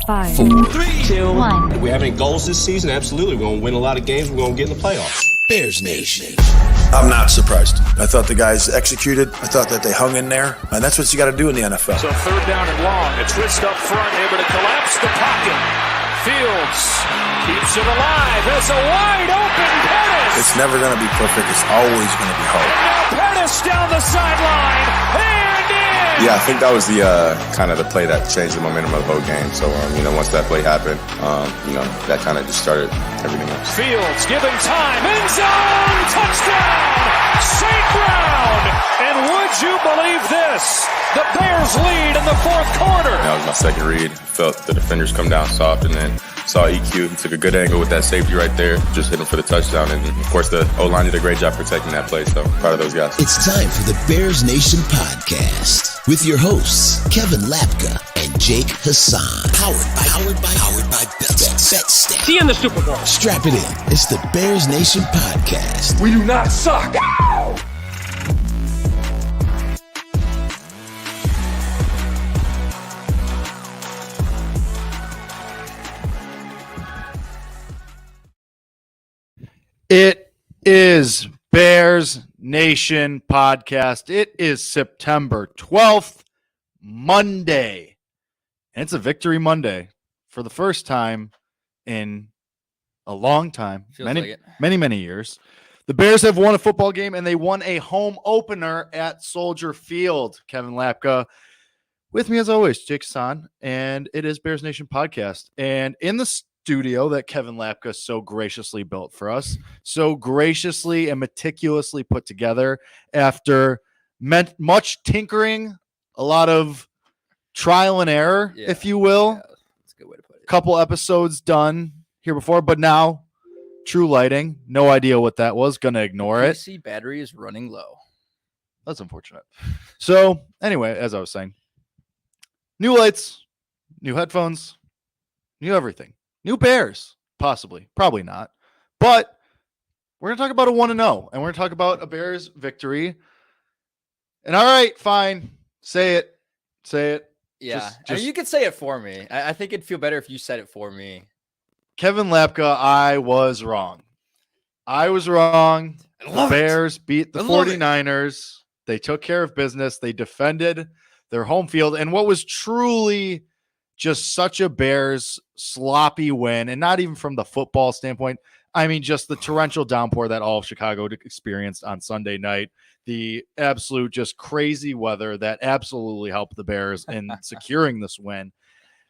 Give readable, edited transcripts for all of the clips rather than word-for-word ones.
5, 4, 3, 2, 1. Do we have any goals this season? Absolutely. We're going to win a lot of games. We're going to get in the playoffs. Bears Nation. I'm not surprised. I thought the guys executed. I thought that they hung in there. And that's what you got to do in the NFL. So third down and long. A twist up front, able to collapse the pocket. Fields keeps it alive. It's a wide open Pettis. It's never going to be perfect. It's always going to be hard. And now Pettis down the sideline. And in. Yeah, I think that was the kind of the play that changed the momentum of the whole game. So, once that play happened, that kind of just started everything else. Fields giving time. End zone. Touchdown. St. Brown. And would you believe this? The Bears lead in the fourth quarter. That was my second read. Felt the defenders come down soft and then saw EQ. He took a good angle with that safety right there. Just hit him for the touchdown. And, of course, the O-line did a great job protecting that play. So, proud of those guys. It's time for the Bears Nation podcast with your hosts, Kevin Lapka and Jake Hassan. Powered by BetStat. See you in the Super Bowl. Strap it in. It's the Bears Nation podcast. We do not suck. It is Bears Nation podcast. It is September 12th, Monday. And it's a victory Monday for the first time in a long time, many years. The Bears have won a football game and they won a home opener at Soldier Field. Kevin Lapka with me as always, Jake Hassan, and it is Bears Nation podcast. And in the studio that Kevin Lapka so graciously built for us, so graciously and meticulously put together after much tinkering, a lot of trial and error, if you will. Yeah, that's a good way to put it. Couple episodes done here before, but now true lighting. No idea what that was. Gonna ignore it. PC battery is running low. That's unfortunate. So anyway, as I was saying, new lights, new headphones, new everything. New Bears, possibly. Probably not. But we're going to talk about a 1-0, and we're going to talk about a Bears victory. And all right, fine. Say it. Yeah. You could say it for me. I think it'd feel better if you said it for me. Kevin Lapka, I was wrong. The Bears beat the 49ers. They took care of business. They defended their home field. And what was truly just such a Bears sloppy win, and not even from the football standpoint. I mean, just the torrential downpour that all of Chicago experienced on Sunday night, the absolute just crazy weather that absolutely helped the Bears in securing this win.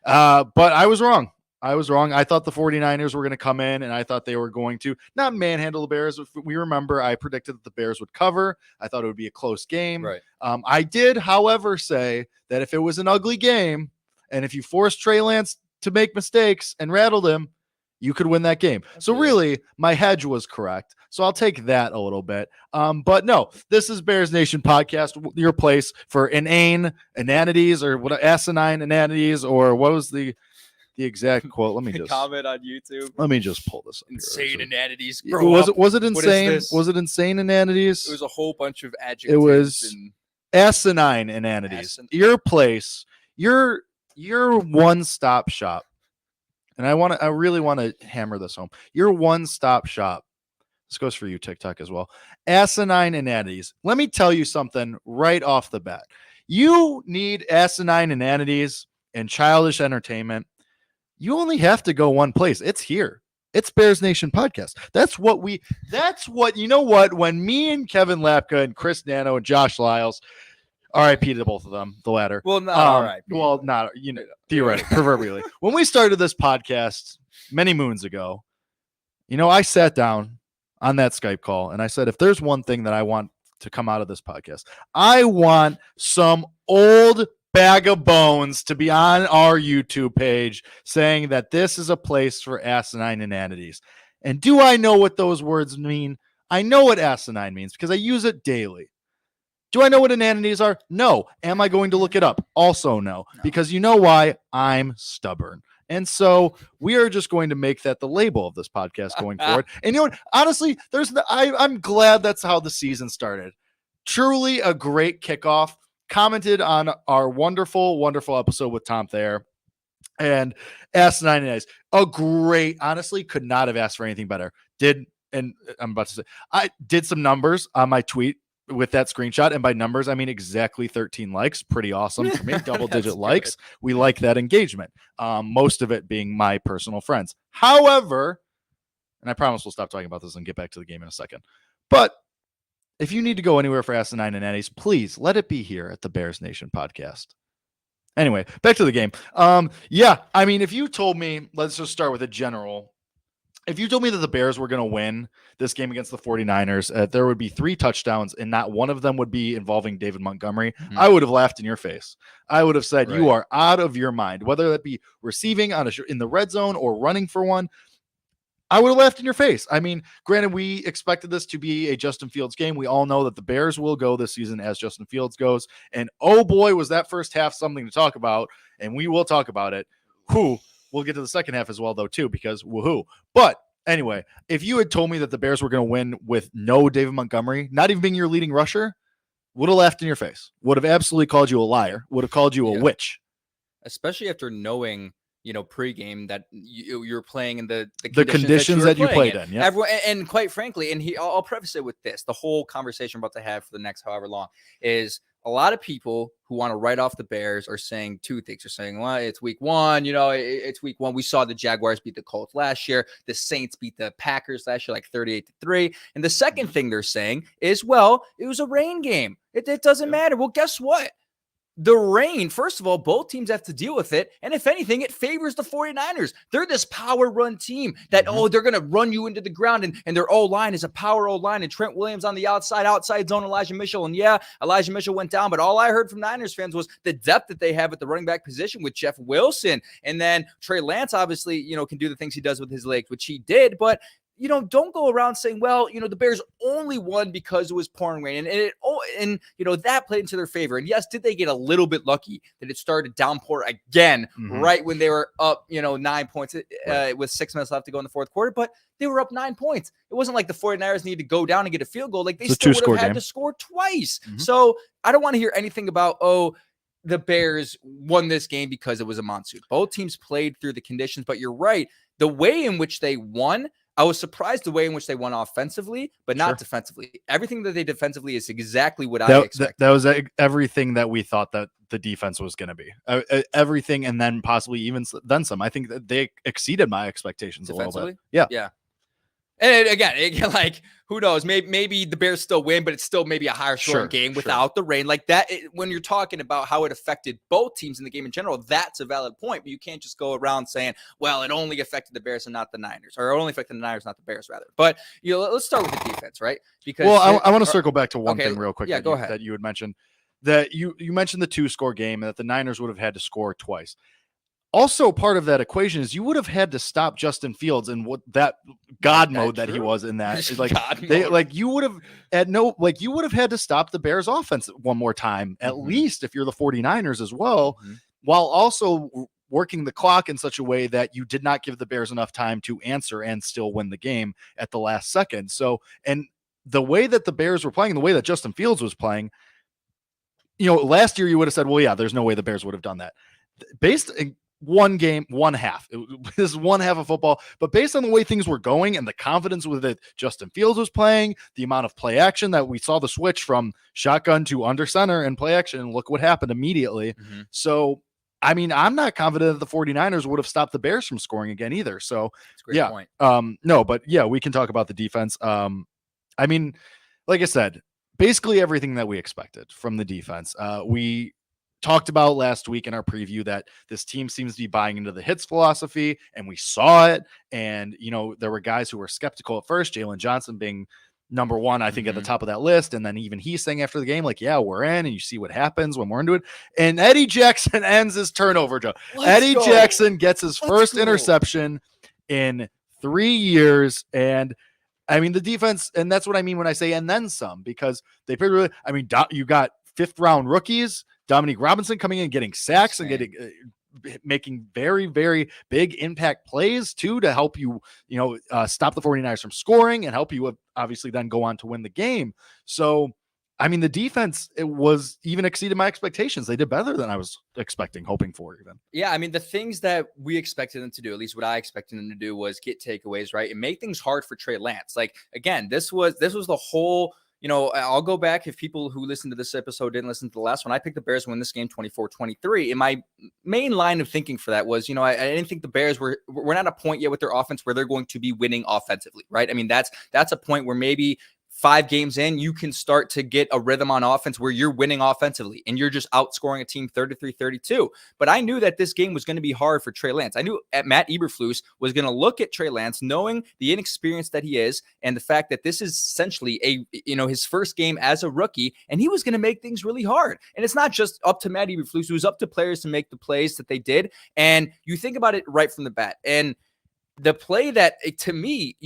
But I was wrong. I thought the 49ers were going to come in, and I thought they were going to not manhandle the Bears. If we remember, I predicted that the Bears would cover. I thought it would be a close game. Right. I did, however, say that if it was an ugly game, and if you force Trey Lance to make mistakes and rattled him, you could win that game. So really, my hedge was correct. So I'll take that a little bit. But no, this is Bears Nation podcast, your place for inanities or what asinine inanities, or what was the exact quote? Let me just comment on YouTube. Let me just pull this up. Insane inanities. Was it insane? Was it insane inanities? It was a whole bunch of adjectives. It was asinine inanities. Your place, your one-stop shop. And I really want to hammer this home. Your one-stop shop. This goes for you, TikTok, as well. Asinine inanities. Let me tell you something right off the bat. You need asinine inanities and childish entertainment. You only have to go one place. It's here. It's Bears Nation podcast. You know what? When me and Kevin Lapka and Chris Nano and Josh Lyles, RIP to both of them, the latter. Well, not RIP. Well, not, theoretically, proverbially. When we started this podcast many moons ago, I sat down on that Skype call and I said, if there's one thing that I want to come out of this podcast, I want some old bag of bones to be on our YouTube page saying that this is a place for asinine inanities. And do I know what those words mean? I know what asinine means because I use it daily. Do I know what inanities are? No. Am I going to look it up? Also no. Because you know why? I'm stubborn. And so we are just going to make that the label of this podcast going forward. And you know what? Honestly, I'm glad that's how the season started. Truly a great kickoff. Commented on our wonderful, wonderful episode with Tom Thayer. And asinine and a great, honestly, could not have asked for anything better. And I'm about to say, I did some numbers on my tweet with that screenshot. And by numbers, I mean exactly 13 likes. Pretty awesome for me. Double-digit likes. We like that engagement. Most of it being my personal friends. However, and I promise we'll stop talking about this and get back to the game in a second. But if you need to go anywhere for asinine and Eddie's, please let it be here at the Bears Nation podcast. Anyway, back to the game. Yeah, I mean, if you told me, let's just start with a general. If you told me that the Bears were going to win this game against the 49ers, there would be 3 touchdowns and not one of them would be involving David Montgomery, I would have laughed in your face. I would have said, you are out of your mind, whether that be receiving in the red zone or running for one. I would have laughed in your face. I mean, granted, we expected this to be a Justin Fields game. We all know that the Bears will go this season as Justin Fields goes. And oh boy, was that first half something to talk about. And we will talk about it. We'll get to the second half as well, though, too, because woohoo. But anyway, if you had told me that the Bears were going to win with no David Montgomery, not even being your leading rusher, would have laughed in your face. Would have absolutely called you a liar. Would have called you a witch. Especially after knowing, pregame that you're playing in the conditions that you played in. Yeah. Everyone, and quite frankly, and I'll preface it with this: the whole conversation we're about to have for the next however long is a lot of people who want to write off the Bears are saying 2 things. They're saying, well, it's week 1. It's week 1. We saw the Jaguars beat the Colts last year. The Saints beat the Packers last year, like 38-3. And the second thing they're saying is, well, it was a rain game. It doesn't matter. Well, guess what? The rain, first of all, both teams have to deal with it. And if anything, it favors the 49ers. They're this power run team that, they're going to run you into the ground. And their O-line is a power O-line. And Trent Williams on the outside zone, Elijah Mitchell. And yeah, Elijah Mitchell went down. But all I heard from Niners fans was the depth that they have at the running back position with Jeff Wilson. And then Trey Lance, obviously, can do the things he does with his legs, which he did. But don't go around saying, well, the Bears only won because it was pouring rain. And that played into their favor. And yes, did they get a little bit lucky that it started to downpour again right when they were up, 9 points with 6 minutes left to go in the fourth quarter. But they were up 9 points. It wasn't like the 49ers needed to go down and get a field goal. Like they still would have had to score twice. So I don't want to hear anything about, the Bears won this game because it was a monsoon. Both teams played through the conditions, but you're right. The way in which they won, I was surprised the way in which they won offensively, but not defensively. Everything that they defensively is exactly what I expected. That was everything that we thought that the defense was going to be. Everything, and then possibly even then some. I think that they exceeded my expectations a little bit. Yeah. And again, like, who knows? Maybe the Bears still win, but it's still maybe a higher scoring game without the rain. Like that, when you're talking about how it affected both teams in the game in general, that's a valid point. But you can't just go around saying, well, it only affected the Bears and not the Niners, or it only affected the Niners, not the Bears, rather. But let's start with the defense, right? Because I want to circle back to one thing real quick. Go ahead. That you had mentioned that you mentioned the 2-score game and that the Niners would have had to score twice. Also, part of that equation is you would have had to stop Justin Fields in what that God mode that he was in that. It's like you would have had to stop the Bears offense one more time, at least if you're the 49ers as well, while also working the clock in such a way that you did not give the Bears enough time to answer and still win the game at the last second. So, and the way that the Bears were playing, the way that Justin Fields was playing, last year you would have said, well, yeah, there's no way the Bears would have done that. Based in one game, one half. This is one half of football, but based on the way things were going and the confidence with it Justin Fields was playing, the amount of play action that we saw the switch from shotgun to under center and play action, and look what happened immediately. So, I mean, I'm not confident that the 49ers would have stopped the Bears from scoring again either. So, point. No, but yeah, we can talk about the defense. I mean, like I said, basically everything that we expected from the defense. We talked about last week in our preview that this team seems to be buying into the hits philosophy, and we saw it. And, there were guys who were skeptical at first, Jalen Johnson being number one, I think, at the top of that list. And then even he's saying after the game, like, yeah, we're in, and you see what happens when we're into it. And Eddie Jackson ends his turnover, Joe. Eddie Jackson gets his first interception in 3 years. And I mean, the defense, and that's what I mean when I say, and then some, because they really, I mean, you got 5th round rookies, Dominique Robinson coming in, getting sacks and making very, very big impact plays too, to help you, stop the 49ers from scoring and help you obviously then go on to win the game. So, I mean, the defense, it was even exceeded my expectations. They did better than I was expecting, hoping for even. Yeah, I mean, the things that we expected them to do, at least what I expected them to do, was get takeaways, right? And make things hard for Trey Lance. Like, again, this was the whole, I'll go back if people who listened to this episode didn't listen to the last one. I picked the Bears to win this game 24-23. And my main line of thinking for that was, I didn't think the Bears we're not at a point yet with their offense where they're going to be winning offensively, right? I mean, that's a point where maybe 5 games in, you can start to get a rhythm on offense where you're winning offensively and you're just outscoring a team 33-32. But I knew that this game was going to be hard for Trey Lance. I knew Matt Eberflus was going to look at Trey Lance, knowing the inexperience that he is and the fact that this is essentially his first game as a rookie, and he was going to make things really hard. And it's not just up to Matt Eberflus, it was up to players to make the plays that they did. And you think about it right from the bat. And the play that, to me,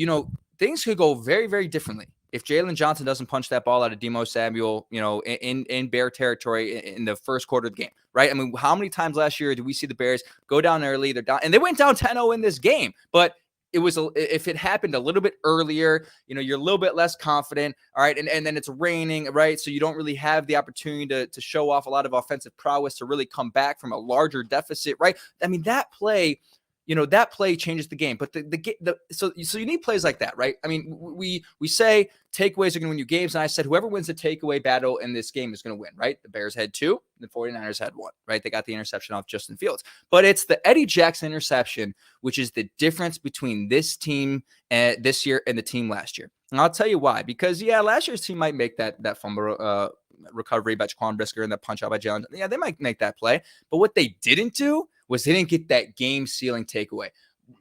things could go very, very differently if Jalen Johnson doesn't punch that ball out of Demo Samuel, in Bear territory in the first quarter of the game, right? I mean, how many times last year did we see the Bears go down early? They're down, and they went down 10-0 in this game. But it was if it happened a little bit earlier, you're a little bit less confident, all right? And then it's raining, right? So you don't really have the opportunity to show off a lot of offensive prowess to really come back from a larger deficit, right? I mean, that play. That play changes the game, but so you need plays like that, right? I mean, we say takeaways are going to win you games, and I said whoever wins the takeaway battle in this game is going to win, right? The Bears had 2, the 49ers had 1, right? They got the interception off Justin Fields, but it's the Eddie Jackson interception, which is the difference between this team this year and the team last year. And I'll tell you why, because last year's team might make that fumble recovery by Jaquan Brisker and the punch out by Jalen. Yeah, they might make that play, but what they didn't do was they didn't get that game-sealing takeaway.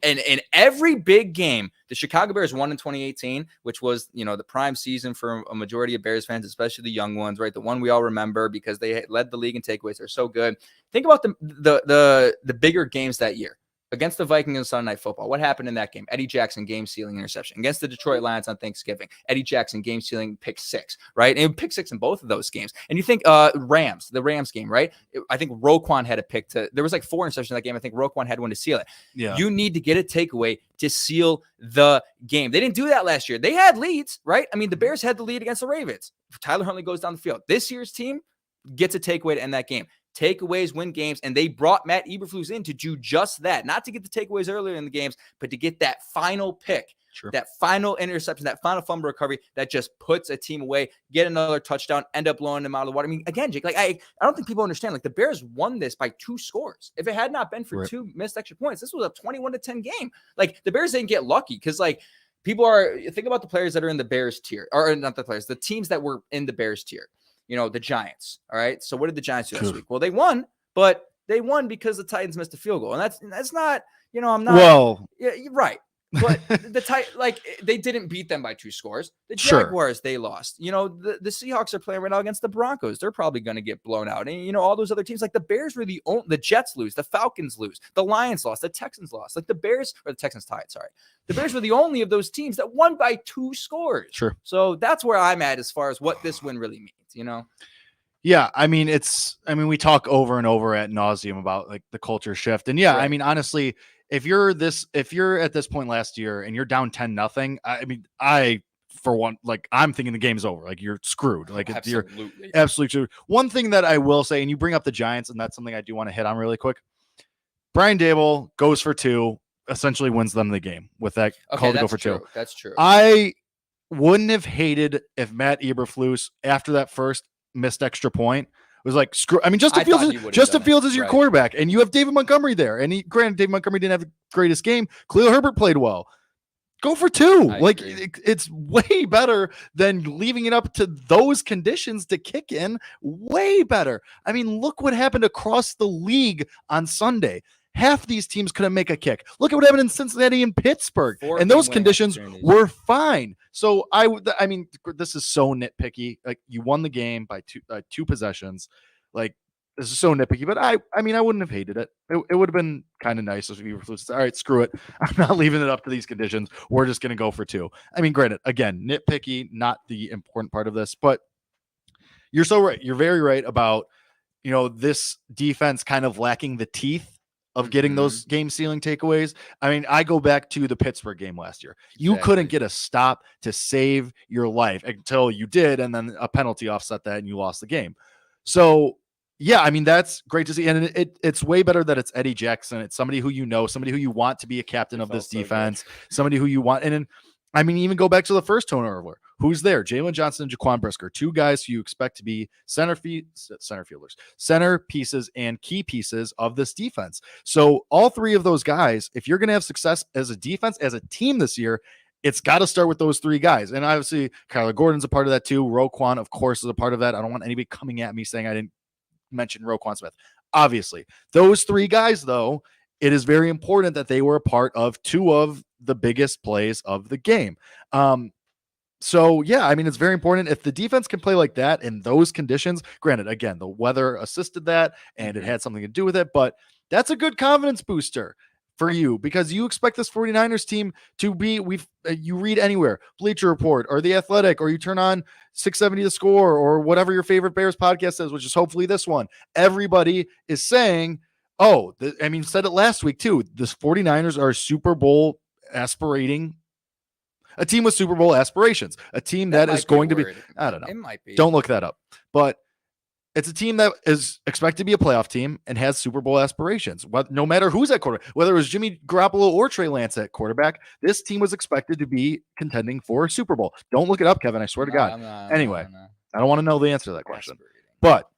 And in every big game, the Chicago Bears won in 2018, which was, the prime season for a majority of Bears fans, especially the young ones, right? The one we all remember because they led the league in takeaways. They're so good. Think about the bigger games that year. Against the Vikings on Sunday Night Football, what happened in that game? Eddie Jackson game-sealing interception. Against the Detroit Lions on Thanksgiving, Eddie Jackson game-sealing pick 6, right? And pick 6 in both of those games. And you think the Rams game, right? I think Roquan had a pick there was like 4 interceptions in that game. I think Roquan had one to seal it. Yeah. You need to get a takeaway to seal the game. They didn't do that last year. They had leads, right? I mean, the Bears had the lead against the Ravens. Tyler Huntley goes down the field. This year's team gets a takeaway to end that game. Takeaways win games, and they brought Matt Eberflus in to do just that. Not to get the takeaways earlier in the games, but to get that final pick, that final interception, that final fumble recovery that just puts a team away, get another touchdown, end up blowing them out of the water. I mean, again, Jake, I don't think people understand. Like, the Bears won this by 2 scores. If it had not been for 2 missed extra points, this was a 21-10 game. Like, the Bears didn't get lucky because, like, think about the players that are in the Bears tier, or not the players, the teams that were in the Bears tier. The Giants. All right. So what did the Giants do last week? Well, they won, but they won because the Titans missed a field goal. And that's not, I'm not. Well, yeah, you're right. But they didn't beat them by 2 scores. The Jaguars, they lost. The Seahawks are playing right now against the Broncos. They're probably going to get blown out. And, all those other teams, like the Bears were the Jets lose, the Falcons lose, the Lions lost, the Texans lost. Like the Texans tied, sorry. The Bears were the only of those teams that won by 2 scores. Sure. So that's where I'm at as far as what this win really means, Yeah, I mean, we talk over and over ad nauseum about like the culture shift. And yeah, right. I mean, honestly, if you're at this point last year and you're down 10-0, I mean, for one, like, I'm thinking the game's over. Like, you're screwed. Like, you're absolutely screwed. One thing that I will say, and you bring up the Giants, and that's something I do want to hit on really quick. Brian Daboll goes for 2, essentially wins them the game with that call to go for 2. That's true. I wouldn't have hated if Matt Eberflus, after that first missed extra point, was like, screw. I mean, Justin Fields is your quarterback, and you have David Montgomery there. And granted, David Montgomery didn't have the greatest game. Khalil Herbert played well. Go for 2. Like, it's way better than leaving it up to those conditions to kick in. Way better. I mean, look what happened across the league on Sunday. Half these teams couldn't make a kick. Look at what happened in Cincinnati and Pittsburgh. And those conditions were fine. So I mean, this is so nitpicky. Like, you won the game by 2 possessions. Like, this is so nitpicky, but I mean, I wouldn't have hated it. It would have been kind of nice if we were all right, screw it. I'm not leaving it up to these conditions. We're just going to go for 2. I mean, granted, again, nitpicky, not the important part of this, but you're so right. You're very right about, this defense kind of lacking the teeth of getting those game sealing takeaways. I mean, I go back to the Pittsburgh game last year. You couldn't get a stop to save your life until you did, and then a penalty offset that and you lost the game. So yeah, I mean, that's great to see. And it's way better that it's Eddie Jackson. It's somebody who you know, somebody who you want to be a captain of this defense, somebody who you want. And then, I mean, even go back to the first turnover. Who's there? Jalen Johnson and Jaquan Brisker, two guys who you expect to be center pieces and key pieces of this defense. So all three of those guys, if you're going to have success as a defense, as a team this year, it's got to start with those three guys. And obviously, Kyler Gordon's a part of that too. Roquan, of course, is a part of that. I don't want anybody coming at me saying I didn't mention Roquan Smith. Obviously, those three guys, though, it is very important that they were a part of two of the biggest plays of the game. So, yeah, I mean, it's very important. If the defense can play like that in those conditions, granted, again, the weather assisted that and it had something to do with it, but that's a good confidence booster for you because you expect this 49ers team to be, you read anywhere, Bleacher Report or The Athletic, or you turn on 670 The Score or whatever your favorite Bears podcast is, which is hopefully this one. Everybody is saying, said it last week too. The 49ers are Super Bowl aspirating. A team with Super Bowl aspirations, a team that is going to be, I don't know. It might be. Don't look that up. But it's a team that is expected to be a playoff team and has Super Bowl aspirations. No matter who's at quarterback, whether it was Jimmy Garoppolo or Trey Lance at quarterback, this team was expected to be contending for a Super Bowl. Don't look it up, Kevin. I swear to God. Anyway, I don't want to know the answer to that question. But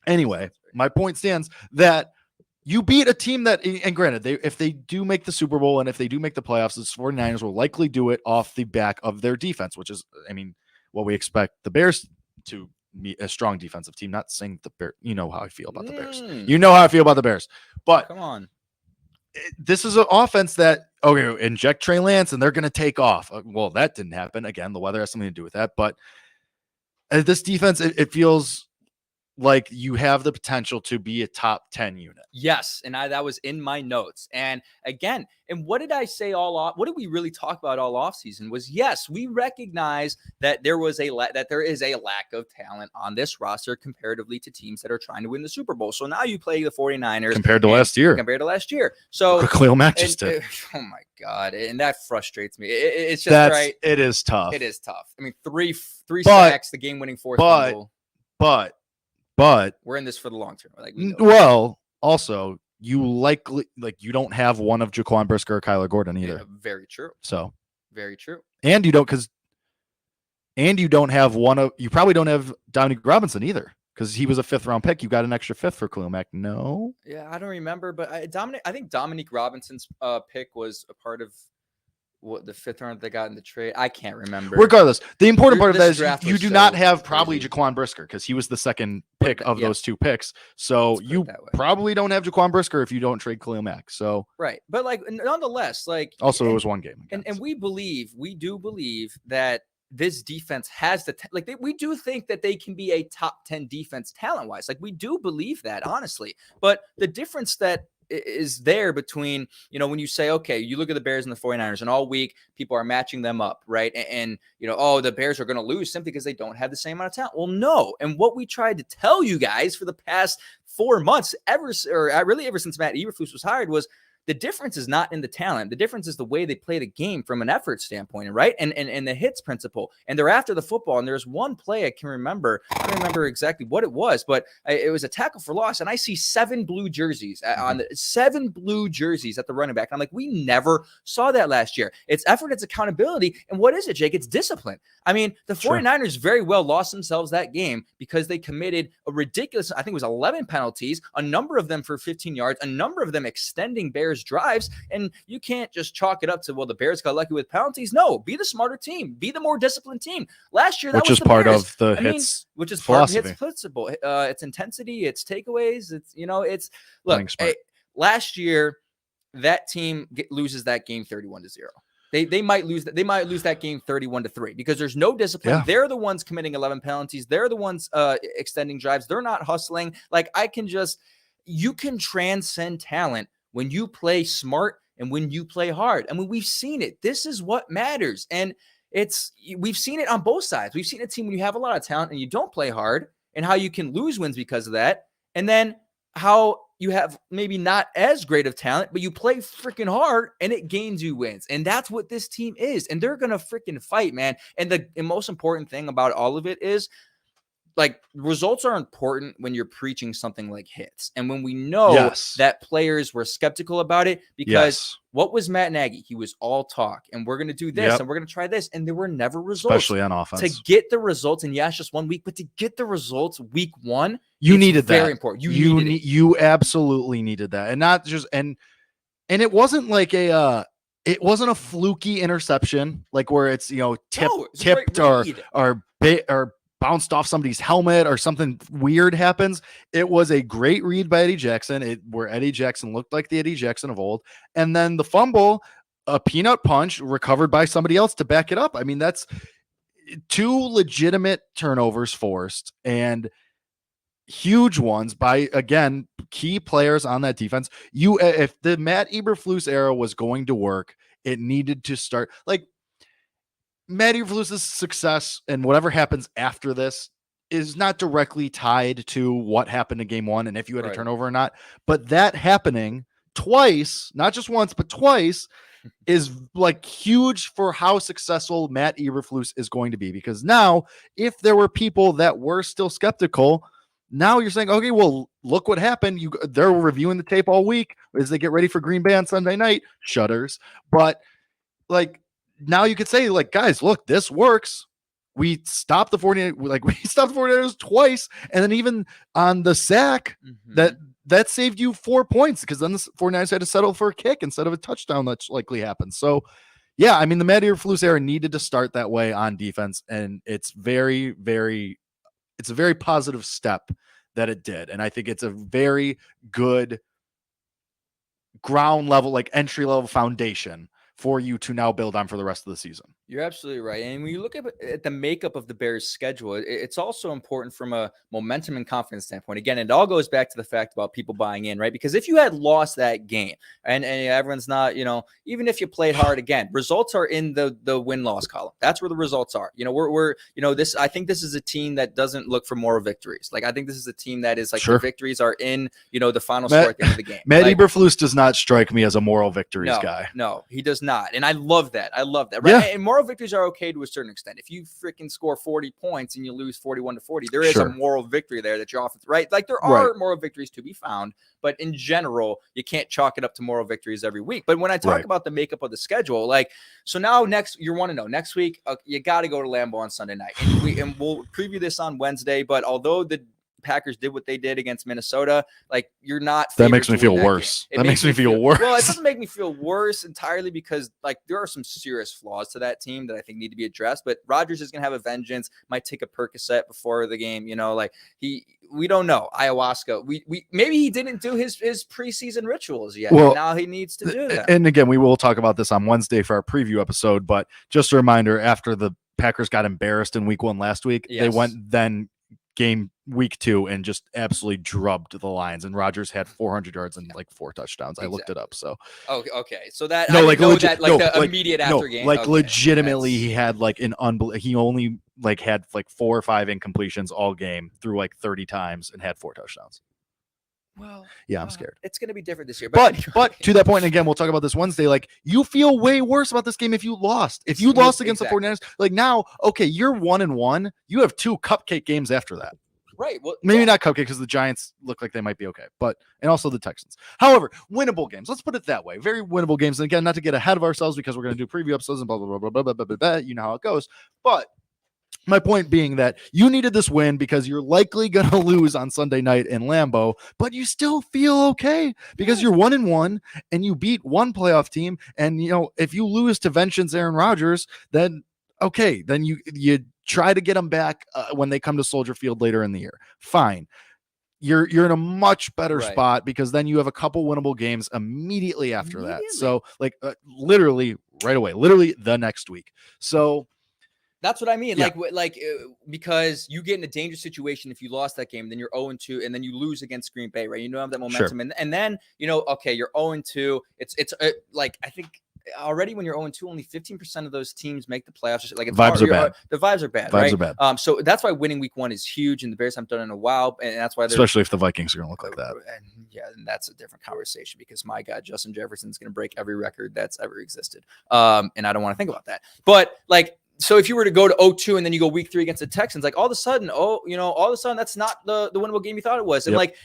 anyway, my point stands that you beat a team that, and granted, if they do make the Super Bowl and if they do make the playoffs, the 49ers will likely do it off the back of their defense, which is, I mean, what we expect the Bears to be a strong defensive team. Not saying the Bears, you know how I feel about the Bears. You know how I feel about the Bears. But come on. This is an offense that, okay, inject Trey Lance and they're going to take off. Well, that didn't happen. Again, the weather has something to do with that. But this defense, it feels like you have the potential to be a top 10 unit. Yes. And that was in my notes. And again, and what did I say what did we really talk about all offseason was, yes, we recognize that there is a lack of talent on this roster comparatively to teams that are trying to win the Super Bowl. So now you play the 49ers compared to last year. So Khalil Mack just did. Oh my God. And that frustrates me. It's just right. It is tough. It is tough. I mean, three sacks, the game winning fourth fumble. But we're in this for the long term. Also, you likely you don't have one of Jaquan Brisker or Kyler Gordon either. Yeah, very true. So very true. And you probably don't have Dominique Robinson either because he was a 5th round pick. You got an extra 5th for Khalil Mack. No. Yeah, I don't remember, but I think Dominique Robinson's pick was a part of what the 5th round they got in the trade. I can't remember. Regardless, the important part of that is you do not have probably Jaquan Brisker because he was the second pick of those two picks. So you probably don't have Jaquan Brisker if you don't trade Khalil Mack. So right, but nonetheless, also it was one game, and we do believe that this defense has we do think that they can be a top 10 defense talent wise. We do believe that honestly, but the difference that is there between, when you say, okay, you look at the Bears and the 49ers and all week people are matching them up, right? And the Bears are going to lose simply because they don't have the same amount of talent. Well, no. And what we tried to tell you guys for the past 4 months, ever since Matt Eberflus was hired, was the difference is not in the talent. The difference is the way they play the game from an effort standpoint, right? And the hits principle. And they're after the football. And there's one play I can remember. I don't remember exactly what it was, but it was a tackle for loss. And I see 7 blue jerseys on the 7 blue jerseys at the running back. And I'm like, we never saw that last year. It's effort, it's accountability. And what is it, Jake? It's discipline. I mean, the 49ers very well lost themselves that game because they committed a ridiculous, I think it was 11 penalties, a number of them for 15 yards, a number of them extending Bears drives, and you can't just chalk it up to, well, the Bears got lucky with penalties. No, be the smarter team, be the more disciplined team. Last year, that was part of the hits, which is part of hits principle. It's intensity, it's takeaways, last year that team loses that game 31-0. They might lose that game 31-3 because there's no discipline. Yeah. They're the ones committing 11 penalties. They're the ones extending drives. They're not hustling. You can transcend talent when you play smart and when you play hard. I mean, we've seen it. This is what matters. And we've seen it on both sides. We've seen a team when you have a lot of talent and you don't play hard and how you can lose wins because of that. And then how you have maybe not as great of talent, but you play freaking hard and it gains you wins. And that's what this team is. And they're going to freaking fight, man. And the most important thing about all of it is, like, results are important when you're preaching something like hits. And when we know that players were skeptical about it, because what was Matt Nagy? He was all talk, and we're going to do this and we're going to try this. And there were never results. Especially on offense. To get the results, and yes, just 1 week, but to get the results week one, you needed that. Very important. You absolutely needed that. And not just, and it wasn't like it wasn't a fluky interception, like where it's, tipped or bounced off somebody's helmet or something weird happens. It was a great read by Eddie Jackson, where Eddie Jackson looked like the Eddie Jackson of old. And then the fumble, a peanut punch recovered by somebody else to back it up. I mean, that's 2 legitimate turnovers forced, and huge ones by, again, key players on that defense. If the Matt Eberflus era was going to work, it needed to start, like, Matt Eberflus's success and whatever happens after this is not directly tied to what happened in game 1 and if you had a turnover or not. But that happening twice, not just once, but twice, is like huge for how successful Matt Eberflus is going to be. Because now, if there were people that were still skeptical, now you're saying, okay, well, look what happened. They're reviewing the tape all week as they get ready for Green Bay on Sunday night. Shudders. But, like, now you could say, like, guys, look, this works. We stopped the 49ers twice. And then even on the sack, that saved you 4 points, because then the 49ers had to settle for a kick instead of a touchdown that likely happened. So, yeah, I mean, the Matt Eberflus era needed to start that way on defense. And it's a very positive step that it did. And I think it's a very good ground level, like entry level foundation for you to now build on for the rest of the season. You're absolutely right. And when you look at the makeup of the Bears' schedule, it's also important from a momentum and confidence standpoint. Again, it all goes back to the fact about people buying in, right? Because if you had lost that game and everyone's not, even if you played hard, again, results are in the win-loss column. That's where the results are. I think this is a team that doesn't look for moral victories. Like, I think this is a team that is like, the victories are in, the final score at the end of the game. Matt Eberflus does not strike me as a moral victories guy. No, he does not. And I love that. Right? Yeah. And moral victories are okay to a certain extent. If you freaking score 40 points and you lose 41-40, there is a moral victory there that you're off, right? Like, there are moral victories to be found, but in general, you can't chalk it up to moral victories every week. But when I talk about the makeup of the schedule, like, so now you want to know next week, you got to go to Lambeau on Sunday night, and we'll preview this on Wednesday. But although the Packers did what they did against Minnesota, like, you're not. That makes me feel worse. That makes me feel worse. Well, it doesn't make me feel worse entirely, because, like, there are some serious flaws to that team that I think need to be addressed. But Rodgers is gonna have a vengeance. Might take a Percocet before the game. We don't know. Ayahuasca. We maybe he didn't do his preseason rituals yet. Well, now he needs to do that. And again, we will talk about this on Wednesday for our preview episode. But just a reminder: after the Packers got embarrassed in Week 1 last week, they went then game Week 2 and just absolutely drubbed the Lions, and Rodgers had 400 yards and like 4 touchdowns. I looked it up. So okay, so that immediate after game, legitimately, he had like he only like had like 4 or 5 incompletions all game, threw like 30 times and had 4 touchdowns. Well, yeah, I'm scared. It's going to be different this year. But to that point, and again, we'll talk about this Wednesday. Like, you feel way worse about this game if you lost. If you lost against the 49ers, like, now, okay, you're 1-1. You have 2 cupcake games after that. Right. Well, maybe not cupcake, because the Giants look like they might be okay, and also the Texans. However, winnable games. Let's put it that way. Very winnable games. And again, not to get ahead of ourselves, because we're going to do preview episodes and blah, blah, blah, blah, blah, blah, blah, blah. You know how it goes. But my point being that you needed this win, because you're likely going to lose on Sunday night in Lambeau, but you still feel okay because you're 1-1 and you beat one playoff team. And, if you lose to Vengeance Aaron Rodgers, then okay, then you try to get them back when they come to Soldier Field later in the year. Fine. You're in a much better spot, because then you have a couple winnable games immediately after that. So literally right away, literally the next week. So that's what I mean. Yeah. Because you get in a dangerous situation if you lost that game, then you're 0-2, and then you lose against Green Bay, right? You have that momentum, and then you're 0-2. It's I think already when you're 0-2, only 15% of those teams make the playoffs. Like vibes are bad. The vibes are bad. Vibes are bad. So that's why winning week 1 is huge, and the Bears haven't done it in a while, and that's why especially if the Vikings are going to look like that. And that's a different conversation because my God, Justin Jefferson's going to break every record that's ever existed. And I don't want to think about that. But like, so if you were to go to 0-2 and then you go week 3 against the Texans, like all of a sudden, that's not the winnable game you thought it was, and like.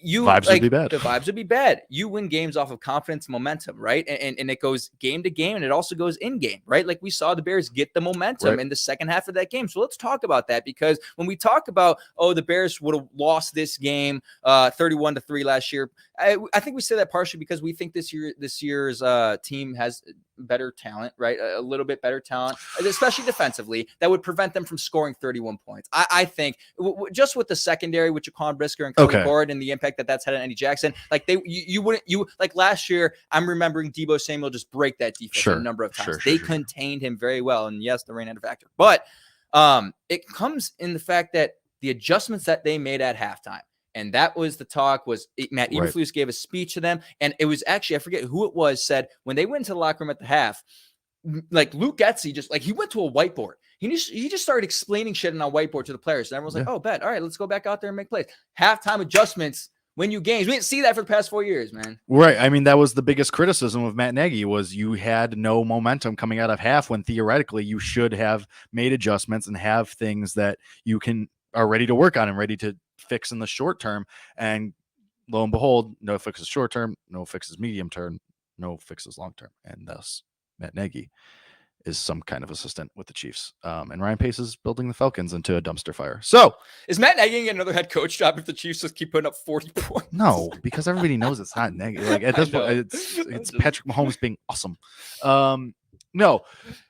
Vibes would be bad. The vibes would be bad. You win games off of confidence and momentum, right? And it goes game to game, and it also goes in game, right? Like we saw the Bears get the momentum in the second half of that game. So let's talk about that, because when we talk about, the Bears would have lost this game 31-3 last year, I think we say that partially because we think this year's team has better talent, right? A little bit better talent, especially defensively, that would prevent them from scoring 31 points. I think just with the secondary, with Jaquan Brisker and Cody Ford and the impact that's had on Eddie Jackson, like you wouldn't like last year. I'm remembering Deebo Samuel just break that defense a number of times. They contained him very well, and yes, the rain had a factor, but it comes in the fact that the adjustments that they made at halftime. And that was the talk, was Matt Eberflus gave a speech to them. And it was actually, I forget who it was, said when they went into the locker room at the half, like Luke Getsy just like, he went to a whiteboard. He just started explaining shit on a whiteboard to the players. And everyone's like, oh, bet. All right, let's go back out there and make plays. Halftime adjustments win you games. We didn't see that for the past 4 years, man. Right. I mean, that was the biggest criticism of Matt Nagy, was you had no momentum coming out of half when theoretically you should have made adjustments and have things that you are ready to work on and ready to fix in the short term. And lo and behold, no fixes short term, no fixes medium term, no fixes long term. And thus Matt Nagy is some kind of assistant with the Chiefs. And Ryan Pace is building the Falcons into a dumpster fire. So is Matt Nagy getting another head coach job if the Chiefs just keep putting up 40 points? No, because everybody knows it's not negative. Like at this point, it's Patrick Mahomes being awesome. No.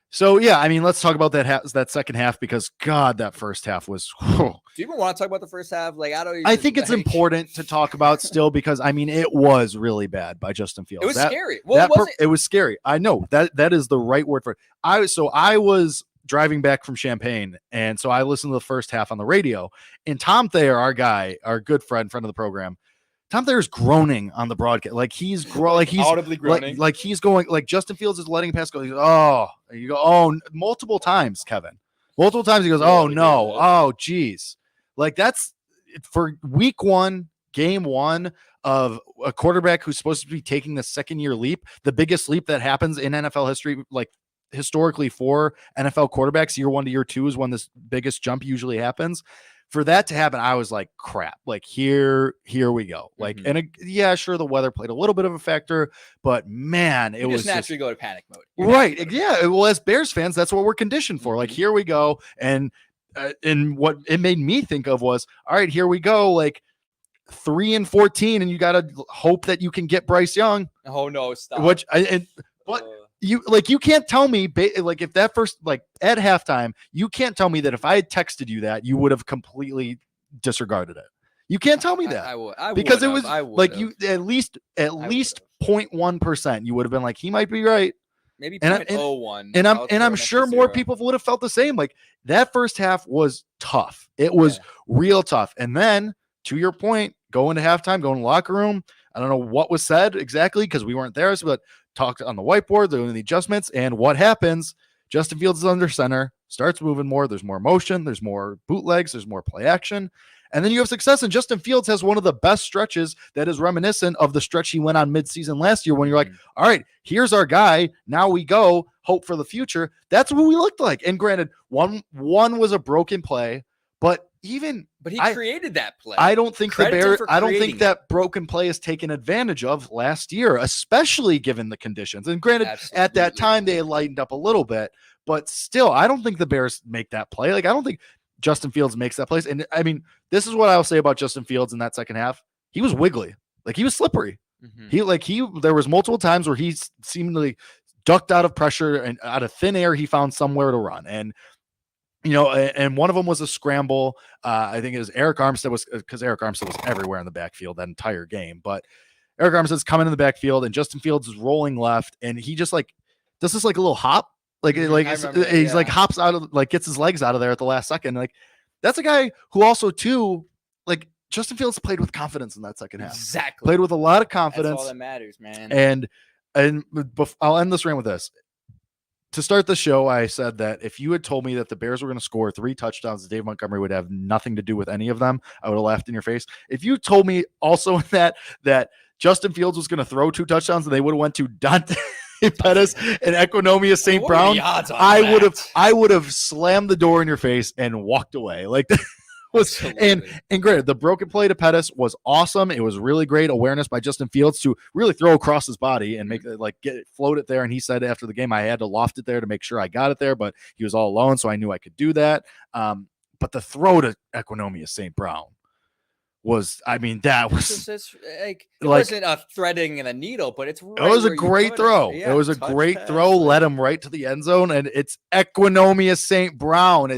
So yeah, I mean, let's talk about that second half, because God, that first half was. Do you even want to talk about the first half? Like, I think it's important to talk about still, because I mean, it was really bad by Justin Fields. It was scary. Well, it was scary. I know that is the right word for it. I was driving back from Champaign, and so I listened to the first half on the radio, and Tom Thayer, our good friend of the program, Tom Thayer's groaning on the broadcast, like he's audibly groaning, like he's going, like Justin Fields is letting pass go. He goes, multiple times, Kevin, multiple times. He goes, oh no, oh geez, like that's for week 1, game 1 of a quarterback who's supposed to be taking the second-year leap, the biggest leap that happens in NFL history, like historically for NFL quarterbacks. Year 1 to year 2 is when this biggest jump usually happens. For that to happen, I was like, crap, like here we go. Like, and sure, the weather played a little bit of a factor, but man, it was naturally go to panic mode. Right. Yeah. Well, as Bears fans, that's what we're conditioned for. Like, here we go. And what it made me think of was, all right, here we go. Like 3-14, and you got to hope that you can get Bryce Young. Oh no, stop. You can't tell me, like, if that first, like at halftime, you can't tell me that if I had texted you that, you would have completely disregarded it. You can't tell me that. I would, because it was like you at least 0.1%. You would have been like, he might be right. Maybe 0.01. And I'm sure more people would have felt the same. Like that first half was tough. It was real tough. And then to your point, going to halftime, going to the locker room. I don't know what was said exactly because we weren't there, but talked on the whiteboard, doing the adjustments, and what happens? Justin Fields is under center, starts moving more. There's more motion. There's more bootlegs. There's more play action. And then you have success. And Justin Fields has one of the best stretches that is reminiscent of the stretch he went on midseason last year when you're like, all right, here's our guy. Now we go. Hope for the future. That's what we looked like. And granted, one was a broken play, but he created that play. I don't think that broken play is taken advantage of last year, especially given the conditions. And granted, at that time they had lightened up a little bit, but still, I don't think the Bears make that play. Like, I don't think Justin Fields makes that play. And I mean, this is what I'll say about Justin Fields in that second half. He was wiggly, like he was slippery. There was multiple times where he seemingly ducked out of pressure and out of thin air. He found somewhere to run. And and one of them was a scramble. I think it was Eric Armstead because Eric Armstead was everywhere in the backfield that entire game. But Eric Armstead's coming in the backfield, and Justin Fields is rolling left, and he just like does this like a little hop, like hops out of, like gets his legs out of there at the last second. Like that's a guy who also too, like Justin Fields played with confidence in that second half. Exactly, played with a lot of confidence. That's all that matters, man. And and I'll end this rant with this. To start the show, I said that if you had told me that the Bears were going to score 3 touchdowns, Dave Montgomery would have nothing to do with any of them, I would have laughed in your face. If you told me also that Justin Fields was going to throw 2 touchdowns and they would have went to Dante Pettis and Equinomia St. Brown, I would have slammed the door in your face and walked away. Like that was, and granted, the broken play to Pettis was awesome. It was really great awareness by Justin Fields to really throw across his body and make it float it there. And he said after the game, I had to loft it there to make sure I got it there, but he was all alone, so I knew I could do that. But the throw to Equinomia St. Brown was, I mean, that was it wasn't a threading in a needle, but it's right, it was a great throw. It was a great throw. Led him right to the end zone, and it's Equinomia St. Brown.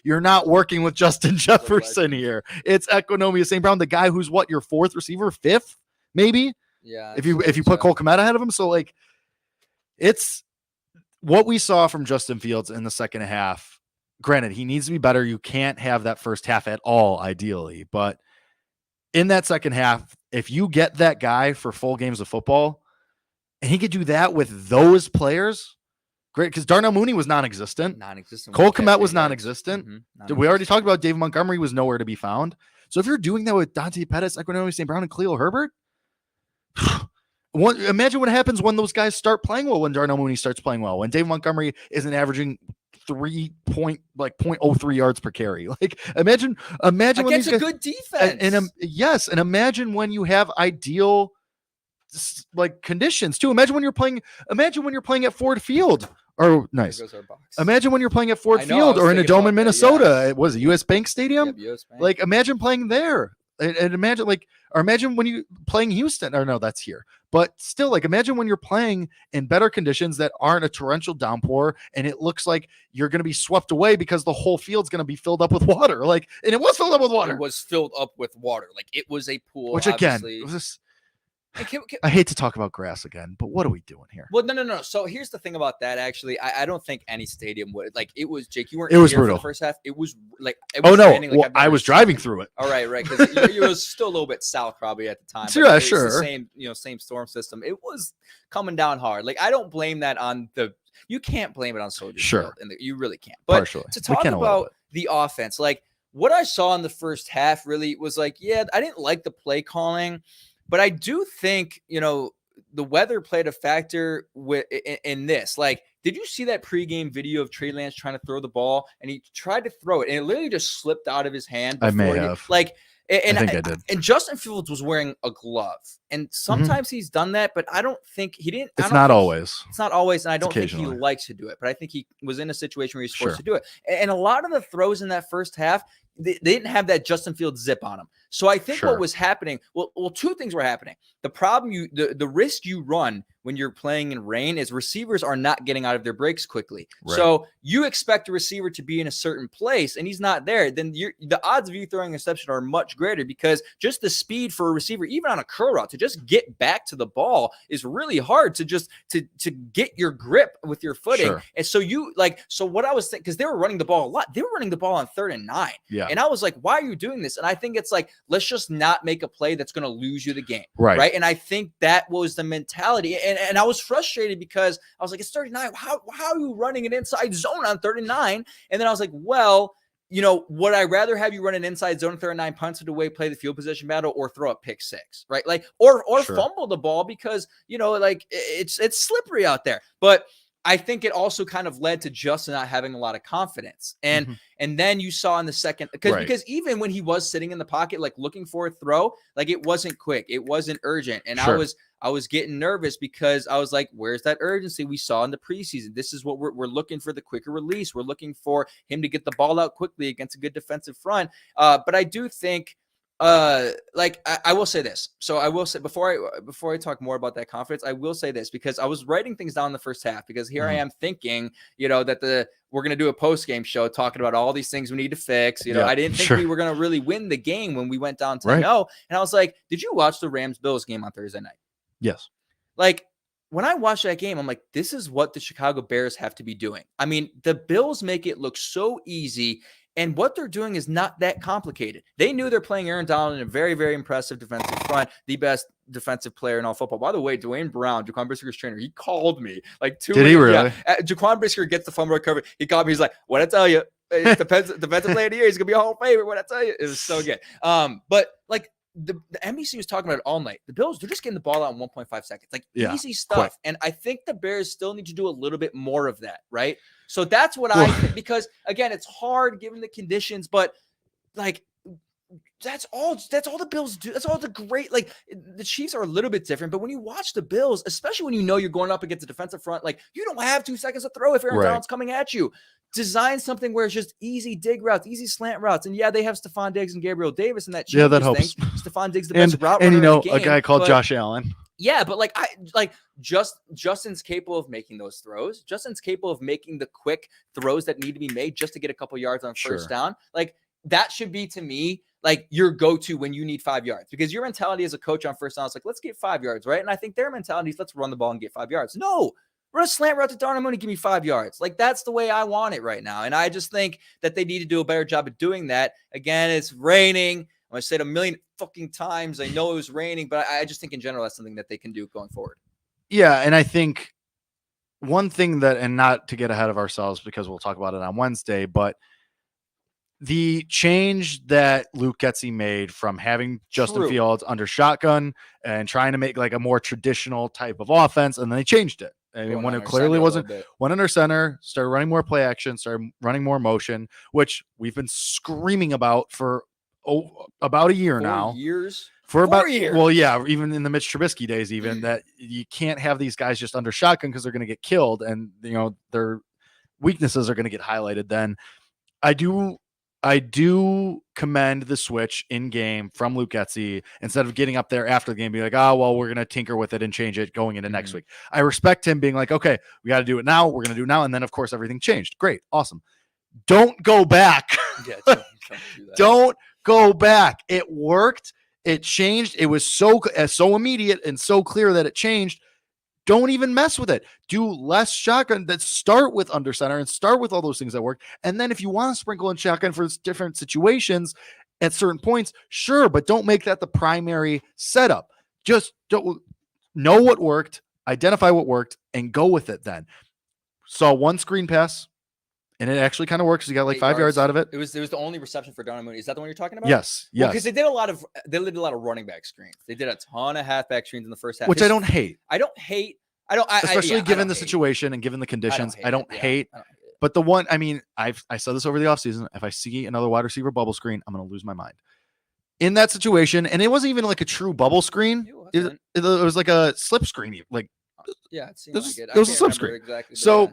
You're not working with Justin Jefferson here. It's Equinomia St. Brown, the guy who's your 4th receiver, 5th, maybe. Yeah. If you put Cole Kmet ahead of him, so it's what we saw from Justin Fields in the second half. Granted, he needs to be better. You can't have that first half at all, ideally, but in that second half, if you get that guy for full games of football, and he could do that with those players, great. Because Darnell Mooney was non-existent. Cole Kmet was non-existent. We already talked about Dave Montgomery was nowhere to be found. So if you're doing that with Dante Pettis, Equinomia St. Brown, and Khalil Herbert, imagine what happens when those guys start playing well, when Darnell Mooney starts playing well, when Dave Montgomery isn't averaging 0.03 yards per carry. Imagine against a good defense. And imagine when you have ideal conditions too. Imagine when you're playing at Ford Field. Or nice. Imagine when you're playing at Ford Field or in a dome in Minnesota. It was a US Bank Stadium. Yeah, US Bank. Imagine playing there. And imagine imagine when you playing Houston, or no, that's here. But still, imagine when you're playing in better conditions that aren't a torrential downpour, and it looks like you're going to be swept away because the whole field's going to be filled up with water. And it was filled up with water. It was filled up with water. It was a pool. Which again, it was I hate to talk about grass again, but what are we doing here? Well, no. So here's the thing about that. Actually, I don't think any stadium would it was Jake. You weren't. It was here brutal. For the first half. It was I was driving through it. All right, because it was still a little bit south probably at the time. Yeah, sure. The same storm system. It was coming down hard. I don't blame that on the. You can't blame it on Soldier Field, and you really can't. But partially. To talk about the offense, what I saw in the first half really was I didn't like the play calling. But I do think, the weather played a factor in this. Did you see that pregame video of Trey Lance trying to throw the ball, and he tried to throw it and it literally just slipped out of his hand? I may have. I think I did. And Justin Fields was wearing a glove, and sometimes he's done that, but I don't think he didn't. It's not always, and I don't think he likes to do it. But I think he was in a situation where he's forced to do it. And a lot of the throws in that first half, they didn't have that Justin Fields zip on them. So I think what was happening, well, 2 things were happening. The problem the risk you run when you're playing in rain is receivers are not getting out of their breaks quickly. Right. So you expect a receiver to be in a certain place and he's not there. Then the odds of you throwing an interception are much greater, because just the speed for a receiver, even on a curl route, to just get back to the ball is really hard to just to get your grip with your footing. Sure. And so so what I was thinking, because they were running the ball a lot. They were running the ball on 3rd and 9. Yeah. And I was like, why are you doing this? And I think it's let's just not make a play that's going to lose you the game. Right. And I think that was the mentality. And I was frustrated because I was like, it's 39. How are you running an inside zone on 39? And then I was like, well, would I rather have you run an inside zone 3rd and 9, punts it away, play the field position battle, or throw a pick 6, right? Or fumble the ball because, it's slippery out there. But I think it also kind of led to Justin not having a lot of confidence. And then you saw in the second, because even when he was sitting in the pocket, looking for a throw, it wasn't quick. It wasn't urgent. And I was getting nervous because I was like, where's that urgency we saw in the preseason? This is what we're looking for, the quicker release. We're looking for him to get the ball out quickly against a good defensive front. But I do think, I will say this. So I will say before I talk more about that confidence, I will say this, because I was writing things down in the first half, because here I am thinking, that we're going to do a post-game show talking about all these things we need to fix. I didn't think we were going to really win the game when we went down to 0. And I was like, did you watch the Rams-Bills game on Thursday night? Yes. When I watched that game, I'm like, this is what the Chicago Bears have to be doing. I mean, the Bills make it look so easy. And what they're doing is not that complicated. They knew they're playing Aaron Donald in a very, very impressive defensive front, the best defensive player in all football. By the way, Dwayne Brown, Jaquan Brisker's trainer, he called me like 2 Did he really? Yeah. Jaquan Brisker gets the fumble recovery. He called me. He's like, what I tell you, defensive player of the year. He's going to be a Hall of Famer. What I tell you. It was so good. But like the NBC was talking about it all night. The Bills, they're just getting the ball out in 1.5 seconds. Like easy stuff. Quick. And I think the Bears still need to do a little bit more of that, right? So that's what I think, because again, it's hard given the conditions, but like that's all the Bills do. That's all the great, like the Chiefs are a little bit different, but when you watch the Bills, especially when you know you're going up against a defensive front, like you don't have 2 seconds to throw if Aaron Donald's coming at you. Design something where it's just easy dig routes, easy slant routes. And yeah, they have Stephon Diggs and Gabriel Davis, and that changes that helps. things. Stephon Diggs the best route runner and you know, in the game, a guy called Josh Allen. Yeah, but Justin's capable of making those throws. Justin's capable of making the quick throws that need to be made just to get a couple yards on first down. Like that should be, to me, like your go-to when you need 5 yards, because your mentality as a coach on first down is like, let's get 5 yards, right? And I think their mentality is let's run the ball and get 5 yards. No, run a slant route to Darnell Mooney, give me 5 yards. Like that's the way I want it right now. And I just think that they need to do a better job of doing that. Again, it's raining. I said a million fucking times. I know it was raining, but I just think in general, that's something that they can do going forward. Yeah. And I think one thing that, and not to get ahead of ourselves because we'll talk about it on Wednesday, but the change that Luke Getsy made from having Justin Fields under shotgun and trying to make like a more traditional type of offense, and then they changed it. I mean, when it clearly wasn't, went under center, started running more play action, started running more motion, which we've been screaming about for about a year now. For about 4 years. Well, yeah, even in the Mitch Trubisky days, even that you can't have these guys just under shotgun because they're going to get killed, and you know their weaknesses are going to get highlighted. Then I do commend the switch in game from Luke Getsy instead of getting up there after the game, being like, oh, well, we're going to tinker with it and change it going into next week. I respect him being like, okay, we got to do it now. We're going to do it now. And then, of course, everything changed. Great. Awesome. Don't go back. Yeah, don't do that. Don't go back. It worked. It changed. It was so immediate and so clear that it changed. Don't even mess with it. Do less shotgun. That start with under center and start with all those things that work. And then if you want to sprinkle in shotgun for different situations at certain points, sure, but don't make that the primary setup. Just don't know what worked, identify what worked, and go with it then. Saw one screen pass, and it actually kind of works. You got like 5 yards out of it. It was the only reception for Darnell Mooney. Is that the one you're talking about? Yes. Yes. Because they did a lot of running back screens. They did a ton of halfback screens in the first half, which I don't hate. Especially given the situation and given the conditions. I don't hate. But the one, I mean, I said this over the offseason. If I see another wide receiver bubble screen, I'm going to lose my mind. In that situation, and it wasn't even like a true bubble screen. It was like a slip screen. Like, yeah, it seemed like it. It was a slip screen. Exactly, so,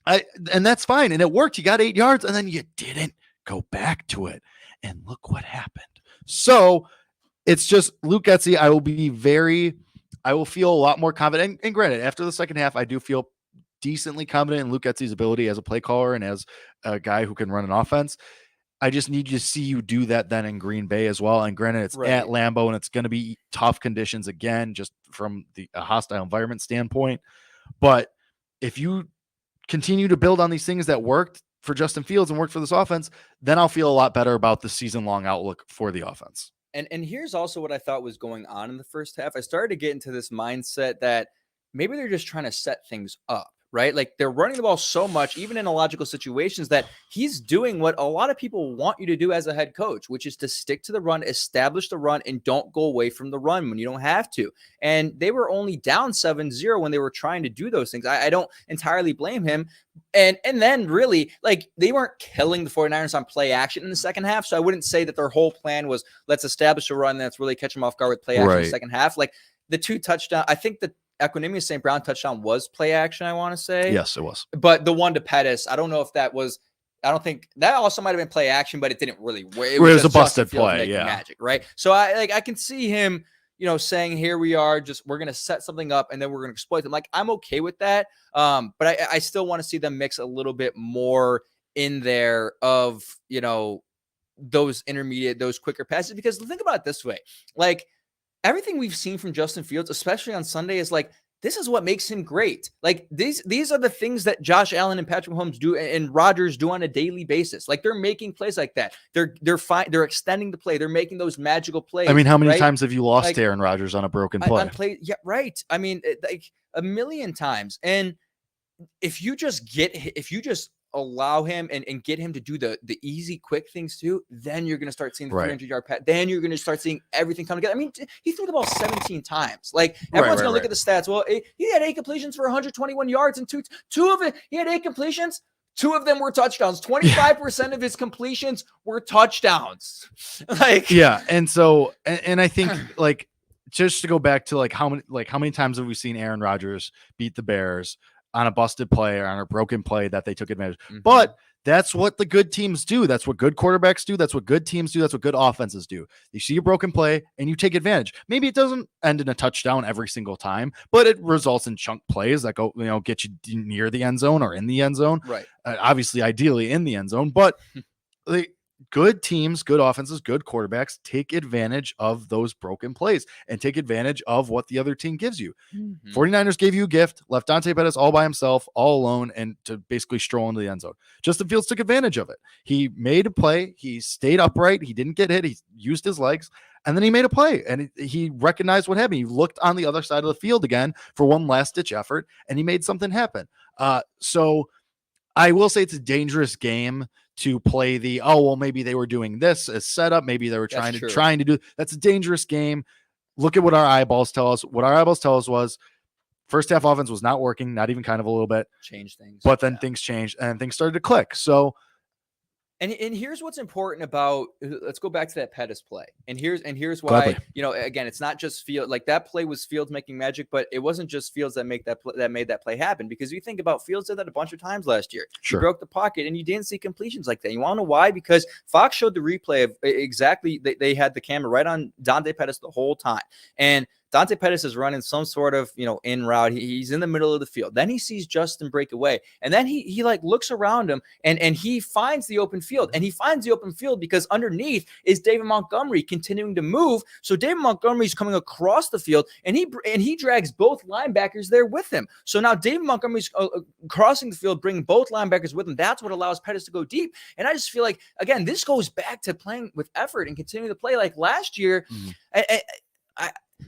and that's fine. And it worked. You got 8 yards, and then you didn't go back to it. And look what happened. So it's just Luke Getsy. I will feel a lot more confident. And granted, after the second half, I do feel decently confident in Luke Getsy's ability as a play caller and as a guy who can run an offense. I just need to see you do that then in Green Bay as well. And granted, it's at Lambeau and it's going to be tough conditions again, just from a hostile environment standpoint. But if you continue to build on these things that worked for Justin Fields and worked for this offense, then I'll feel a lot better about the season-long outlook for the offense. And here's also what I thought was going on in the first half. I started to get into this mindset that maybe they're just trying to set things up, right? Like they're running the ball so much, even in illogical situations, that he's doing what a lot of people want you to do as a head coach, which is to stick to the run, establish the run, and don't go away from the run when you don't have to. And they were only down 7-0 when they were trying to do those things. I don't entirely blame him. And then really, like, they weren't killing the 49ers on play action in the second half. So I wouldn't say that their whole plan was let's establish a run that's really catch them off guard with play action in the second half. Like the 2 touchdowns, I think the Equanimeous St. Brown touchdown was play action, I want to say. Yes, it was. But the one to Pettis, I don't know if that was, I don't think that also might have been play action, but it didn't really work. It was a busted play, yeah. Magic, right? So I can see him, saying, here we are, we're going to set something up and then we're going to exploit them. Like, I'm okay with that. But I still want to see them mix a little bit more in there of, those intermediate, those quicker passes, because think about it this way. Like, everything we've seen from Justin Fields, especially on Sunday, is like this is what makes him great. Like these are the things that Josh Allen and Patrick Mahomes do and Rodgers do on a daily basis. Like they're making plays like that. They're fine. They're extending the play. They're making those magical plays. I mean, how many right? times have you lost like, Aaron Rodgers on a broken play? Yeah, right. I mean, like a million times. And if you just allow him and get him to do the easy, quick things too, then you're going to start seeing the 300-yard pass. Then you're going to start seeing everything come together. I mean, he threw the ball 17 times. Like everyone's going to look at the stats. Well, he had 8 completions for 121 yards and two of it. He had 8 completions. 2 of them were touchdowns. 25% of his completions were touchdowns. Yeah. And so, and I think like, just to go back to like how many times have we seen Aaron Rodgers beat the Bears on a busted play or on a broken play that they took advantage. But that's what the good teams do. That's what good quarterbacks do. That's what good teams do. That's what good offenses do. You see a broken play and you take advantage. Maybe it doesn't end in a touchdown every single time, but it results in chunk plays that go, get you near the end zone or in the end zone. Right. Obviously, ideally in the end zone, but good teams, good offenses, good quarterbacks take advantage of those broken plays and take advantage of what the other team gives you. 49ers gave you a gift, left Dante Pettis all by himself, all alone, and to basically stroll into the end zone. Justin Fields took advantage of it. He made a play. He stayed upright. He didn't get hit. He used his legs, and then he made a play, and he recognized what happened. He looked on the other side of the field again for one last-ditch effort, and he made something happen. So I will say it's a dangerous game to play maybe they were doing this as setup. Maybe they were trying to do. That's a dangerous game. Look at what our eyeballs tell us. What our eyeballs tell us was first half offense was not working, not even kind of a little bit. Change things. But then things changed and things started to click. So, and here's what's important about, let's go back to that Pettis play. And here's why, again, it's not just Fields. Like that play was Fields making magic, but it wasn't just Fields that made that play happen. Because you think about Fields did that a bunch of times last year. Sure. He broke the pocket and you didn't see completions like that. You want to know why? Because Fox showed the replay of exactly, they had the camera right on Dante Pettis the whole time. And Dante Pettis is running some sort of, in route. He's in the middle of the field. Then he sees Justin break away. And then he like looks around him and he finds the open field. And he finds the open field because underneath is David Montgomery continuing to move. So David Montgomery is coming across the field and he drags both linebackers there with him. So now David Montgomery's crossing the field, bringing both linebackers with him. That's what allows Pettis to go deep. And I just feel like, again, this goes back to playing with effort and continuing to play like last year.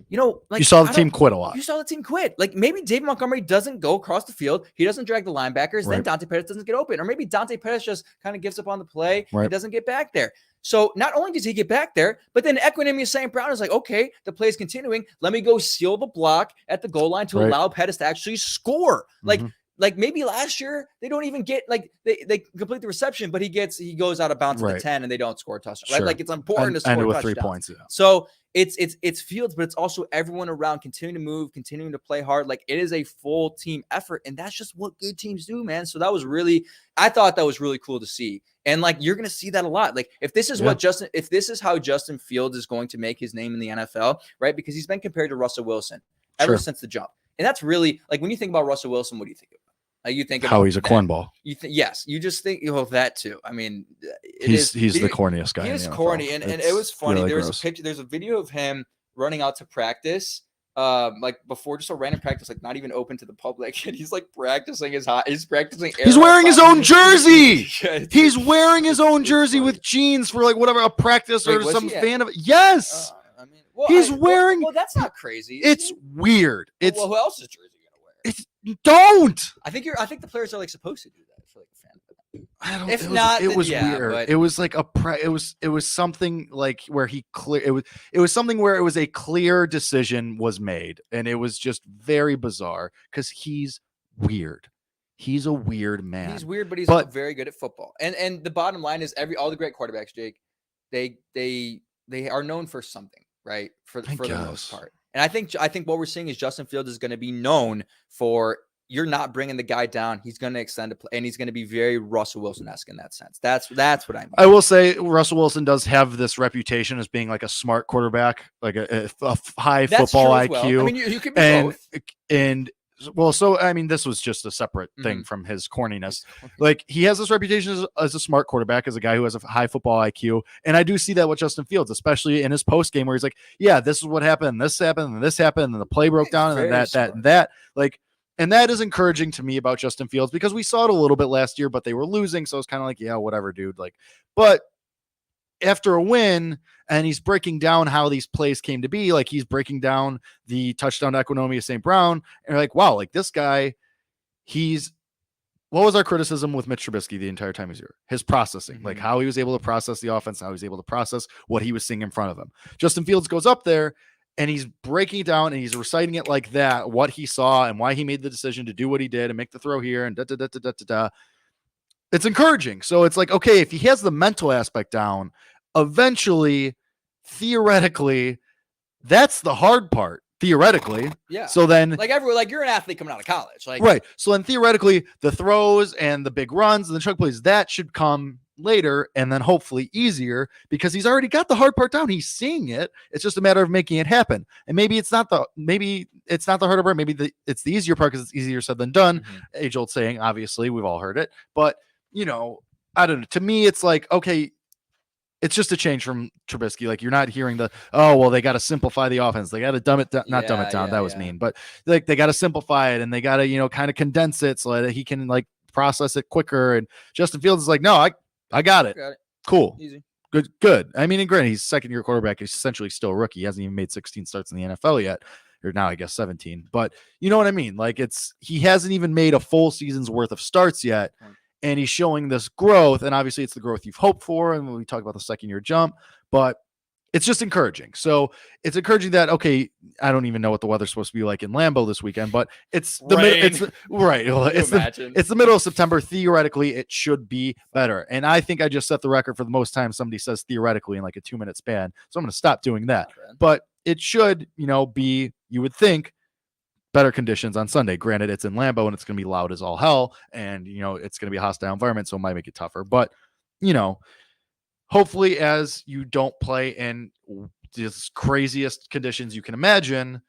You saw the team quit a lot. You saw the team quit. Like maybe David Montgomery doesn't go across the field. He doesn't drag the linebackers. Right. Then Dante Pettis doesn't get open. Or maybe Dante Pettis just kind of gives up on the play. Right. He doesn't get back there. So not only does he get back there, but then equanimity of St. Brown is like, okay, the play is continuing. Let me go seal the block at the goal line to allow Pettis to actually score. Like maybe last year they don't even get they complete the reception, but he goes out of bounds at the 10 and they don't score a touchdown. Right? Like it's important to score with 3 points. Yeah. So it's Fields, but it's also everyone around continuing to move, continuing to play hard. Like it is a full team effort, and that's just what good teams do, man. So I thought that was really cool to see. And like you're gonna see that a lot. Like if this is if this is how Justin Fields is going to make his name in the NFL, right? Because he's been compared to Russell Wilson ever since the jump. And that's really like when you think about Russell Wilson, what do you think about? You think about how he's a cornball. Yes, you just think that too. I mean, he's the corniest guy. He is corny, and it was funny. Really There's a picture. There's a video of him running out to practice, like before just a random practice, like not even open to the public, and he's like practicing He's practicing. He's wearing his own jersey. He's wearing his own jersey with jeans for like whatever a practice or some fan of it. Yes, he's wearing. Well, that's not crazy. It's weird. Well, who else is jersey? Don't. I think the players are like supposed to do that. I feel like a fan of it. I don't. If not, it was weird. But... It was like it was something like where it was something where it was a clear decision was made, and it was just very bizarre because he's weird. He's a weird man. He's weird, but he's also very good at football. And the bottom line is all the great quarterbacks, Jake, they are known for something, right? For the most part. And I think what we're seeing is Justin Fields is going to be known for you're not bringing the guy down. He's going to extend a play, and he's going to be very Russell Wilson-esque in that sense. That's what I mean. I will say Russell Wilson does have this reputation as being like a smart quarterback, like a high football IQ. Well. I mean, you could be both. And Well, so I mean, this was just a separate thing from his corniness. Like, he has this reputation as a smart quarterback, as a guy who has a high football IQ, and I do see that with Justin Fields, especially in his post game, where he's like, "Yeah, this is what happened, this happened, and this happened, and the play broke down, and then that, and that." Like, and that is encouraging to me about Justin Fields, because we saw it a little bit last year, but they were losing, so it's kind of like, yeah, whatever, dude. Like, but after a win, and he's breaking down how these plays came to be, like he's breaking down the touchdown to Economy of St. Brown, and you're like, wow, like this guy, what was our criticism with Mitch Trubisky the entire time he's here? His processing, like how he was able to process the offense, how he was able to process what he was seeing in front of him. Justin Fields goes up there and he's breaking it down and he's reciting it like that, what he saw and why he made the decision to do what he did and make the throw here and da. It's encouraging. So it's like, okay, if he has the mental aspect down, eventually, theoretically, that's the hard part. Theoretically. Yeah. So then, like everyone, like you're an athlete coming out of college. Like, right. So then theoretically, the throws and the big runs and the chunk plays, that should come later and then hopefully easier, because he's already got the hard part down. He's seeing it. It's just a matter of making it happen. And maybe it's not the harder part. Maybe it's the easier part, because it's easier said than done. Age old saying, obviously, we've all heard it. But, I don't know. To me, it's like, okay, it's just a change from Trubisky. Like, you're not hearing they got to simplify the offense. They got to dumb it down. Not dumb it down. That was mean. But like, they got to simplify it, and they got to, kind of condense it so that he can like process it quicker. And Justin Fields is like, no, I got it. Cool. Easy. Good. I mean, and granted, he's second-year quarterback. He's essentially still a rookie. He hasn't even made 16 starts in the NFL yet. Or now I guess 17. But you know what I mean? Like, he hasn't even made a full season's worth of starts yet. And he's showing this growth, and obviously it's the growth you've hoped for. And when we talk about the second-year jump, but it's just encouraging. So it's encouraging that, okay, I don't even know what the weather's supposed to be like in Lambeau this weekend, but it's the middle of September. Theoretically, it should be better. And I think I just set the record for the most time somebody says theoretically in like a 2-minute span. So I'm going to stop doing that. But it should, be, you would think, better conditions on Sunday. Granted, it's in Lambeau and it's going to be loud as all hell, and it's going to be a hostile environment, so it might make it tougher. But hopefully, as you don't play in the craziest conditions you can imagine,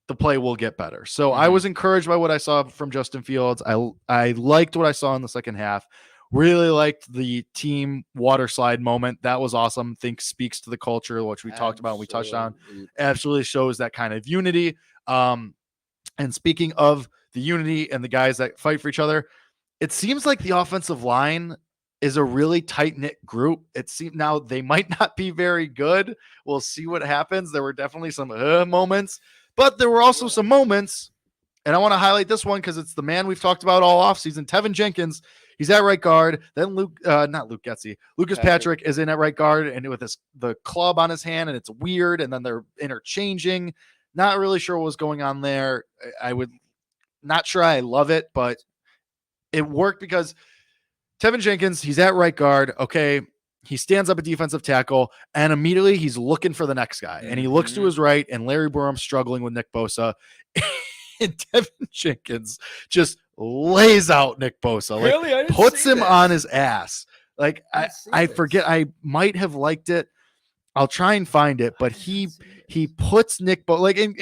the play will get better. So I was encouraged by what I saw from Justin Fields. I liked what I saw in the second half. Really liked the team water slide moment. That was awesome. Think speaks to the culture, which we talked about and we touched on. Absolutely shows that kind of unity. And speaking of the unity and the guys that fight for each other, it seems like the offensive line is a really tight-knit group. It seems now they might not be very good. We'll see what happens. There were definitely some moments, but there were also some moments, and I want to highlight this one because it's the man we've talked about all offseason, Tevin Jenkins. He's at right guard. Then Lucas Patrick is in at right guard, and with the club on his hand, and it's weird, and then they're interchanging. Not really sure what was going on there. Not sure I love it, but it worked because Tevin Jenkins, he's at right guard. Okay. He stands up a defensive tackle and immediately he's looking for the next guy. And he looks to his right and Larry Burham's struggling with Nick Bosa. And Tevin Jenkins just lays out Nick Bosa. Like, really? Puts him on his ass. Like, I forget. I might have liked it. I'll try and find it, but he puts Nick Bosa, like, and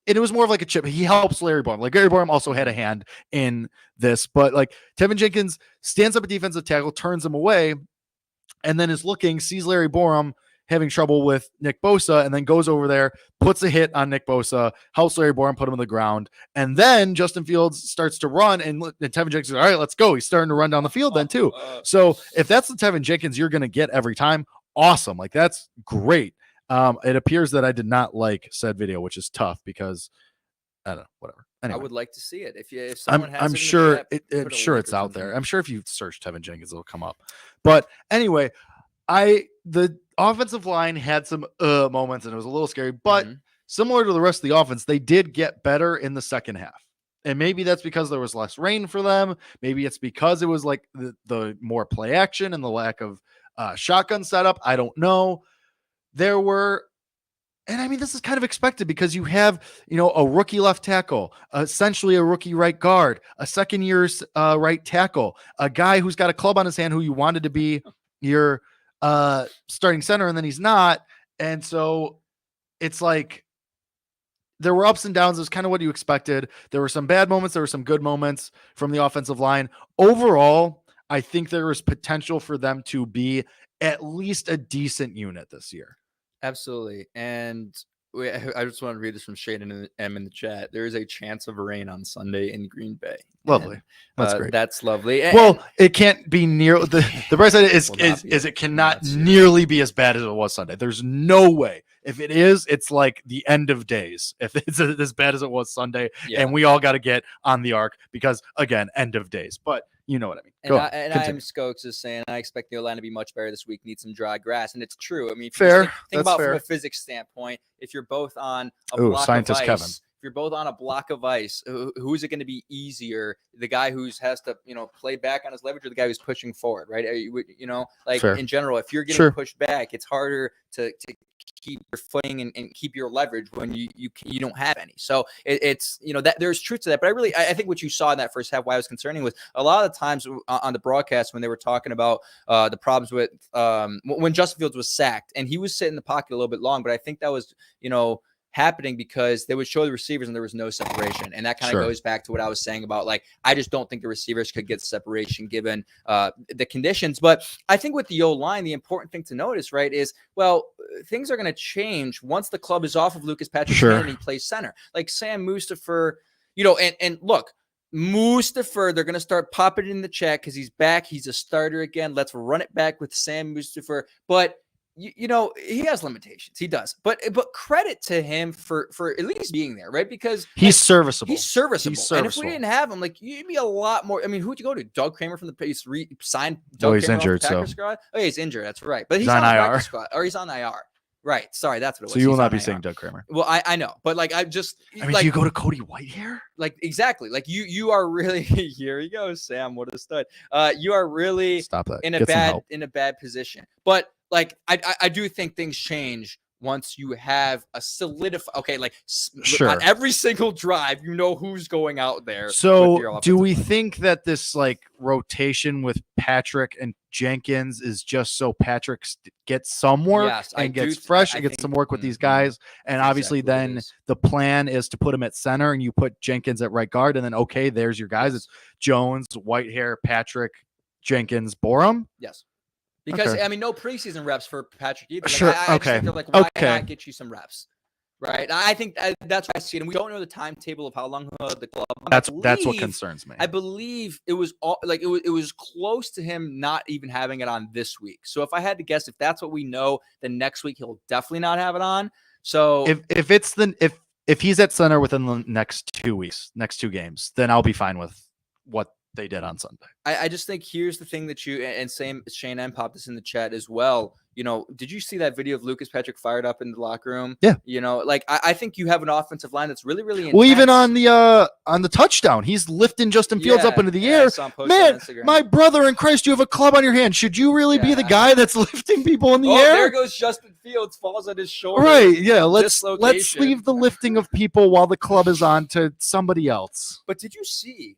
it was more of like a chip. He helps Larry Borom. Like, Larry Borom also had a hand in this, but like Tevin Jenkins stands up a defensive tackle, turns him away, and then is looking, sees Larry Borom having trouble with Nick Bosa, and then goes over there, puts a hit on Nick Bosa, helps Larry Borom put him on the ground, and then Justin Fields starts to run, and Tevin Jenkins says, all right, let's go. He's starting to run down the field then too. So if that's the Tevin Jenkins you're going to get every time, awesome. Like, that's great. It appears that I did not like said video, which is tough because I don't know, whatever. Anyway, I would like to see it. If someone has I'm sure it's out there. I'm sure if you search Tevin Jenkins, it'll come up. But anyway, the offensive line had some moments and it was a little scary, but similar to the rest of the offense, they did get better in the second half. And maybe that's because there was less rain for them. Maybe it's because it was like the more play action and the lack of shotgun setup. I don't know. There were, and I mean, this is kind of expected because you have, a rookie left tackle, essentially a rookie right guard, a second year's right tackle, a guy who's got a club on his hand who you wanted to be your starting center, and then he's not. And so it's like, there were ups and downs. It was kind of what you expected. There were some bad moments. There were some good moments from the offensive line. Overall, I think there was potential for them to be at least a decent unit this year. Absolutely. And I just want to read this from Shaden M in the chat. There is a chance of rain on Sunday in Green Bay. Lovely. And, that's great. That's lovely. Well, it can't be near the bright side is it cannot nearly be as bad as it was Sunday. There's no way. If it is, it's like the end of days. If it's as bad as it was Sunday, and we all got to get on the ark because, again, end of days. But you know what I mean. And I am Skokes is saying I expect the O-line to be much better this week. Need some dry grass, and it's true. I mean, fair. Think about from a physics standpoint. If you're both on a block of ice, Kevin. if you're both on a block of ice, who is it going to be easier? The guy who's has to play back on his leverage, or the guy who's pushing forward, right? Fair. In general, if you're getting pushed back, it's harder to keep your footing and keep your leverage when you don't have any. So it's that there's truth to that. But I think what you saw in that first half, why I was concerning was a lot of the times on the broadcast when they were talking about the problems with when Justin Fields was sacked and he was sitting in the pocket a little bit long, but I think that was happening because they would show the receivers and there was no separation. And that kind of goes back to what I was saying about, like, I just don't think the receivers could get separation given the conditions. But I think with the O-line, the important thing to notice, right, is, well, things are going to change once the club is off of Lucas Patrick's hand and he plays center. Like Sam Mustipher, and look, Mustipher, they're going to start popping it in the chat because he's back. He's a starter again. Let's run it back with Sam Mustipher. But he has limitations. He does. But credit to him for at least being there, right? Because he's serviceable. He's serviceable. And if we didn't have him, like, you'd be a lot more. I mean, who'd you go to? Doug Kramer from the Pace signed Doug he's Kramer injured, off the Packers squad? Oh, he's injured. That's right. But he's on the practice squad, or he's on IR. Right. Sorry, that's what it was. So you will not be saying Doug Kramer. Well, I know, but like do you go to Cody Whitehair? Like, exactly. Like you are really here he goes, Sam. What a stud. You are really stop that in a bad position. But like I do think things change once you have a solidified, on every single drive, who's going out there. So do we think that this like rotation with Patrick and Jenkins is just so Patrick gets some work and gets fresh and gets some work with these guys? And obviously then the plan is to put him at center and you put Jenkins at right guard. And then, okay, there's your guys. It's Jones, Whitehair, Patrick, Jenkins, Borum. Yes. Because, no preseason reps for Patrick either. Like, why not get you some reps? Right. I think that's what I see it. And we don't know the timetable of how long the club. That's what concerns me. I believe it was it was close to him not even having it on this week. So if I had to guess, if that's what we know, then next week he'll definitely not have it on. So if he's at center within the next 2 weeks, next 2 games, then I'll be fine with what they did on Sunday. I just think here's the thing that Shane M popped this in the chat as well. Did you see that video of Lucas Patrick fired up in the locker room? Yeah. I think you have an offensive line that's really, really intense. Well, even on the touchdown, he's lifting Justin Fields up into the air. Man, my brother in Christ, you have a club on your hand. Should you really be the guy that's lifting people in the air? There goes Justin Fields, falls on his shoulder. Right, yeah. Let's leave the lifting of people while the club is on to somebody else. But did you see?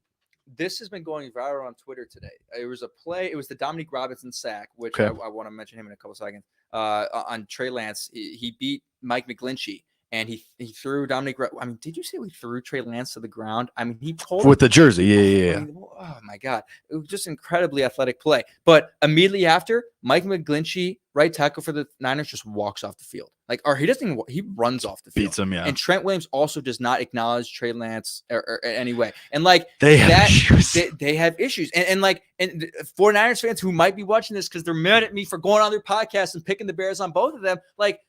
This has been going viral on Twitter today. It was a play. It was the Dominique Robinson sack, which I want to mention him in a couple seconds. On Trey Lance, he beat Mike McGlinchey, and he threw Dominique. I mean, did you see he threw Trey Lance to the ground? I mean, he pulled with the jersey. Yeah. Oh my God, it was just incredibly athletic play. But immediately after, Mike McGlinchey, right tackle for the Niners, just walks off the field. He runs off the field. Beats him, yeah. And Trent Williams also does not acknowledge Trey Lance or any way. And they have issues. And 49ers fans who might be watching this because they're mad at me for going on their podcast and picking the Bears on both of them,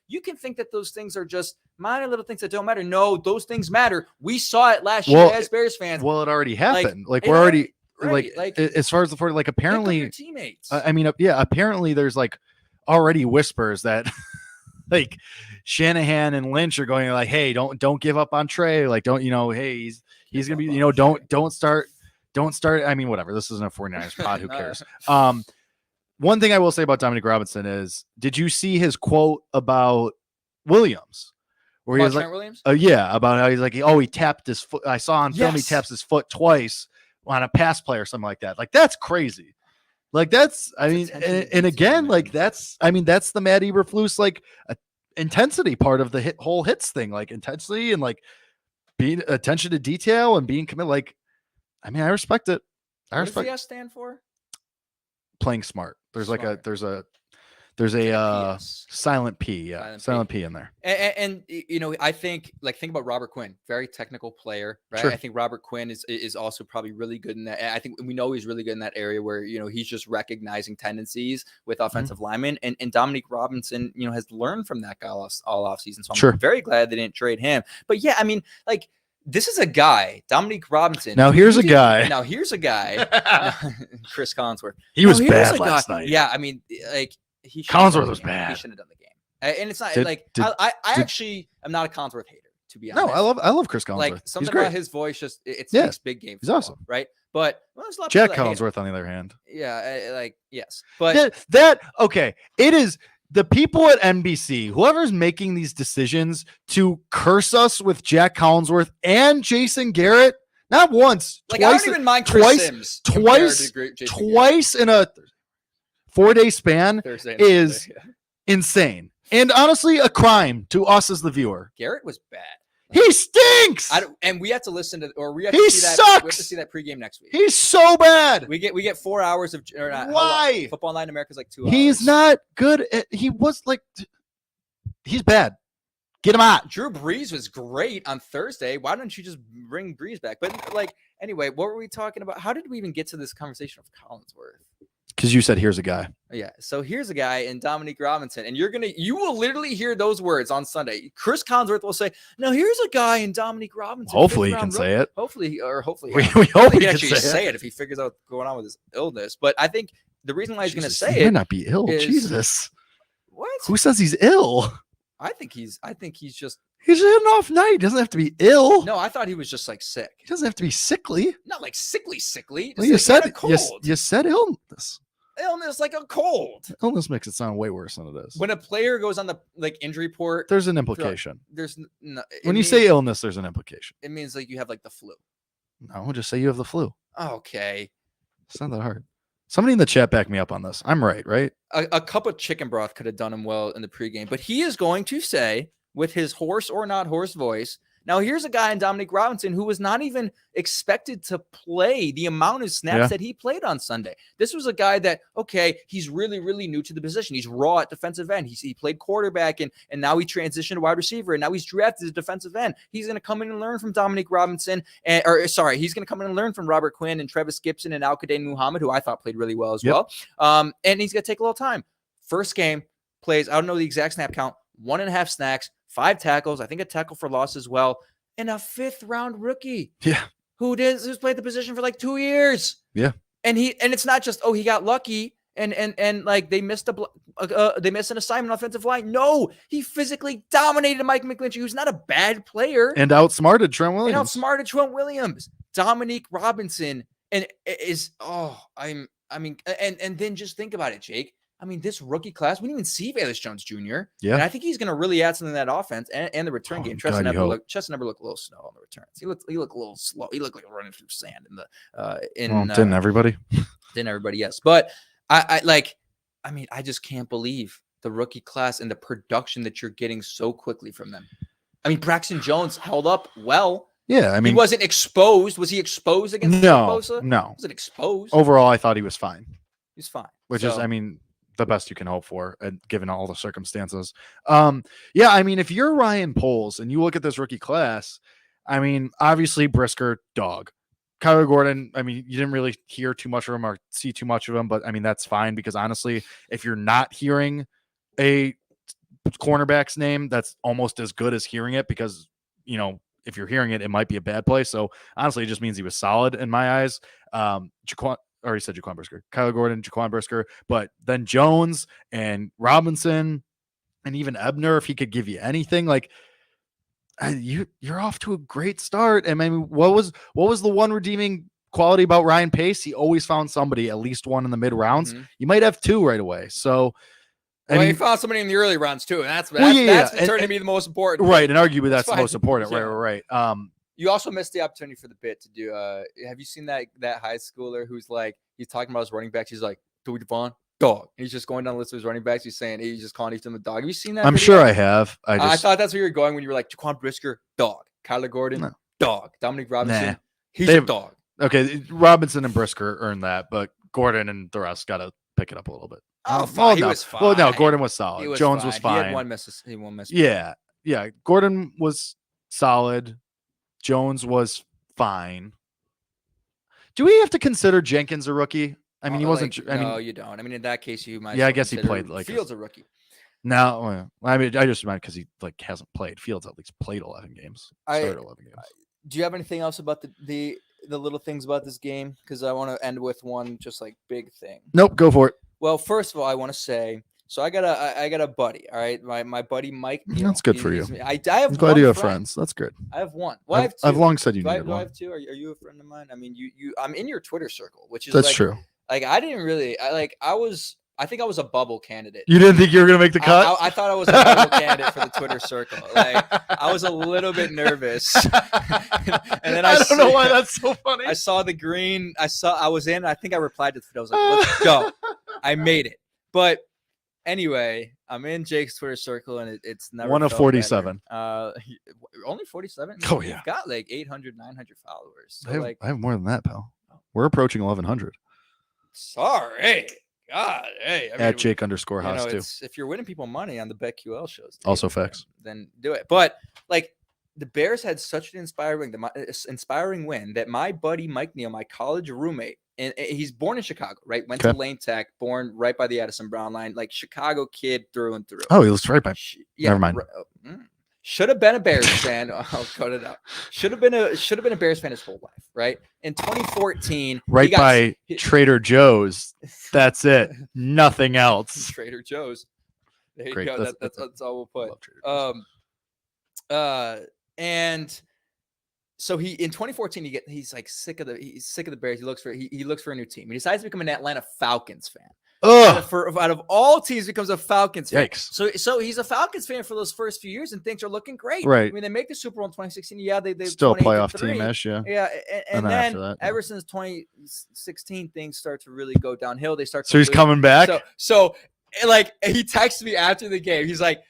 you can think that those things are just minor little things that don't matter. No, those things matter. We saw it last year as Bears fans. Well, it already happened. We're already as far as the 40, apparently teammates. Apparently there's already whispers that Shanahan and Lynch are going hey, don't give up on Trey. Hey, he's going to be, don't start. I mean, whatever. This isn't a 49ers pod. Who cares? One thing I will say about Dominique Robinson is, did you see his quote about Williams? Where he was Williams? About how he's he tapped his foot. I saw on film he taps his foot twice on a pass play or something like that. That's crazy. That's the Matt Eberflus intensity part of the whole hits thing, intensity and being attention to detail and being committed. Like, I mean, I respect it. What does the S stand for? Playing smart. There's Smart. like there's a PS. silent P. Yeah. Silent P in there. And I think about Robert Quinn, very technical player, right? Sure. I think Robert Quinn is also probably really good in that. I think we know he's really good in that area where, he's just recognizing tendencies with offensive linemen, and Dominique Robinson, has learned from that guy all off season. So I'm very glad they didn't trade him. But yeah, I mean, like, this is a guy, Dominique Robinson. Now here's a guy. Chris Collinsworth. He was bad last night. Yeah, I mean, like, Collinsworth was bad. He shouldn't have done the game. And it's not I actually am not a Collinsworth hater, to be honest. No, I love Chris Collinsworth. Like, something about his voice just it speaks big game. He's awesome, right? But there's a lot of Jack people that hate Collinsworth, on the other hand. Yeah, yes, but okay. It is the people at NBC, whoever's making these decisions to curse us with Jack Collinsworth and Jason Garrett. Not once, like, twice, I don't even mind Chris Sims twice in a 4-day span is insane. And honestly, a crime to us as the viewer. Garrett was bad. He stinks. And we have to listen to, or we have he to see that. Sucks. We have to see that pregame next week. He's so bad. We get 4 hours of. Or not, why? Football Night in America is like 2 hours. He's not good. He's bad. Get him out. Drew Brees was great on Thursday. Why don't you just bring Brees back? But anyway, what were we talking about? How did we even get to this conversation of Collinsworth? Because you said here's a guy. Yeah. So here's a guy in Dominique Robinson, and you will literally hear those words on Sunday. Chris Collinsworth will say, "No, here's a guy in Dominique Robinson." Hopefully he can say it. Hopefully we hope he can actually say it if he figures out what's going on with his illness. But I think the reason why he's going to say he might not be ill. Jesus. What? Who says he's ill? I think he's just. He's an off night. He doesn't have to be ill. No, I thought he was just like sick. He doesn't have to be sickly. Not like sickly. Well, you said illness. Illness like a cold. Illness makes it sound way worse than it is. When a player goes on the injury report, there's an implication. When you say illness, there's an implication. It means like you have like the flu. No, just say you have the flu. Okay. It's not that hard. Somebody in the chat back me up on this. I'm right? A cup of chicken broth could have done him well in the pregame, but he is going to say with his hoarse or not hoarse voice. Now, here's a guy in Dominique Robinson who was not even expected to play the amount of snaps that he played on Sunday. This was a guy that, okay, he's really, really new to the position. He's raw at defensive end. He played quarterback, and now he transitioned to wide receiver, and now he's drafted as defensive end. He's going to come in and learn from Dominique Robinson, he's going to come in and learn from Robert Quinn and Travis Gibson and Al-Qaeda Muhammad, who I thought played really well as well. And he's going to take a little time. First game, plays, I don't know the exact snap count, 1.5 snacks, 5 tackles, I think a tackle for loss as well, and a 5th-round rookie. Yeah. Who's played the position for like 2 years. Yeah. And it's not just, he got lucky and like they missed an assignment on offensive line. No, he physically dominated Mike McGlinchey, who's not a bad player. And outsmarted Trent Williams. Dominique Robinson and and then just think about it, Jake. I mean, this rookie class, we didn't even see Velus Jones Jr. Yeah. And I think he's going to really add something to that offense and the return game. Chester never looked a little slow on the returns. He looked a little slow. He looked like running through sand didn't everybody? Didn't everybody, yes. But I just can't believe the rookie class and the production that you're getting so quickly from them. I mean, Braxton Jones held up well. Yeah, I mean, he wasn't exposed. Was he exposed against Bosa? No. Was it exposed? Overall, I thought he was fine. He's fine. Which is, I mean, the best you can hope for, given all the circumstances. I mean, if you're Ryan Poles and you look at this rookie class, I mean, obviously Brisker, dog. Kyler Gordon, I mean, you didn't really hear too much of him or see too much of him, but I mean, that's fine because honestly, if you're not hearing a cornerback's name, that's almost as good as hearing it because, if you're hearing it, it might be a bad play. So honestly, it just means he was solid in my eyes. Already said Jaquan Brisker, Kyler Gordon, Jaquan Brisker, but then Jones and Robinson and even Ebner, if he could give you anything, like you're off to a great start. And I mean, what was the one redeeming quality about Ryan Pace? He always found somebody, at least one in the mid rounds. Mm-hmm. You might have 2 right away. So, he found somebody in the early rounds too, and that's turning to be the most important. Right, and arguably that's the most important. Yeah. Right. You also missed the opportunity for the bit to do. Have you seen that high schooler who's like, he's talking about his running backs? He's like, Dewey Devon, dog. And he's just going down the list of his running backs. He's just calling each of them a dog. Have you seen that? I'm sure I have. I thought that's where you were going when you were like, Jaquan Brisker, dog. Kyler Gordon, dog. Dominique Robinson, Nah. he's a dog. Okay, Robinson and Brisker earned that, but Gordon and the rest got to pick it up a little bit. Oh, fine. He was fine. Well, no, Gordon was solid. He was Jones fine. was fine. He had one miss. He won't miss. Yeah. Gordon was solid. Jones was fine. Do we have to consider Jenkins a rookie? I mean, he wasn't. No, you don't. I mean, in that case, you might. Yeah, I guess he played like Fields a rookie. No, I mean, I just meant because he hasn't played. Fields at least played 11 games. Started 11 games. Do you have anything else about the little things about this game? Because I want to end with one just like big thing. Nope, go for it. Well, first of all, I want to say, so I got a buddy. All right, my buddy Mike. That's good for you. I have. I'm glad you have friends. That's good. I have one. Well, I've long said you needed one. I one. have two. Are you a friend of mine? I mean, you. I'm in your Twitter circle, which is That's true. Like I didn't really. I think I was a bubble candidate. You didn't think you were gonna make the cut? I thought I was a bubble candidate for the Twitter circle. Like I was a little bit nervous. And then I don't know why that's so funny. I saw the green. I was in. I think I replied to it. I was like, let's go. I made it. But anyway, I'm in Jake's Twitter circle, and it's never one of 47. Only 47. Oh yeah, you've got like 800, 900 followers. So I have more than that, pal. We're approaching 1100. Sorry. God, hey. I mean, at Jake_Haas too. If you're winning people money on the BetQL shows, also facts. Then do it. But like the Bears had such an inspiring win that my buddy Mike Neal, my college roommate, and he's born in Chicago, right? Went to Lane Tech, born right by the Addison Brown line, like Chicago kid through and through. Oh, he lives right by. Never mind. Should have been a Bears fan. I'll cut it out. Should have been a Bears fan his whole life, right? In 2014, right by Trader Joe's. That's it. Nothing else. Trader Joe's. There you Great. go. That's all we'll put. And so in 2014 he's like sick of the Bears. He looks for a new team. He decides to become an Atlanta Falcons fan. Out of all teams, becomes a Falcons fan. Yikes. So he's a Falcons fan for those first few years, and things are looking great. Right. I mean, they make the Super Bowl in 2016. Yeah, they still playoff team-ish. Yeah. Yeah, and then after that, ever since 2016, things start to really go downhill. They start. So he's coming back. So like he texted me after the game. He's like,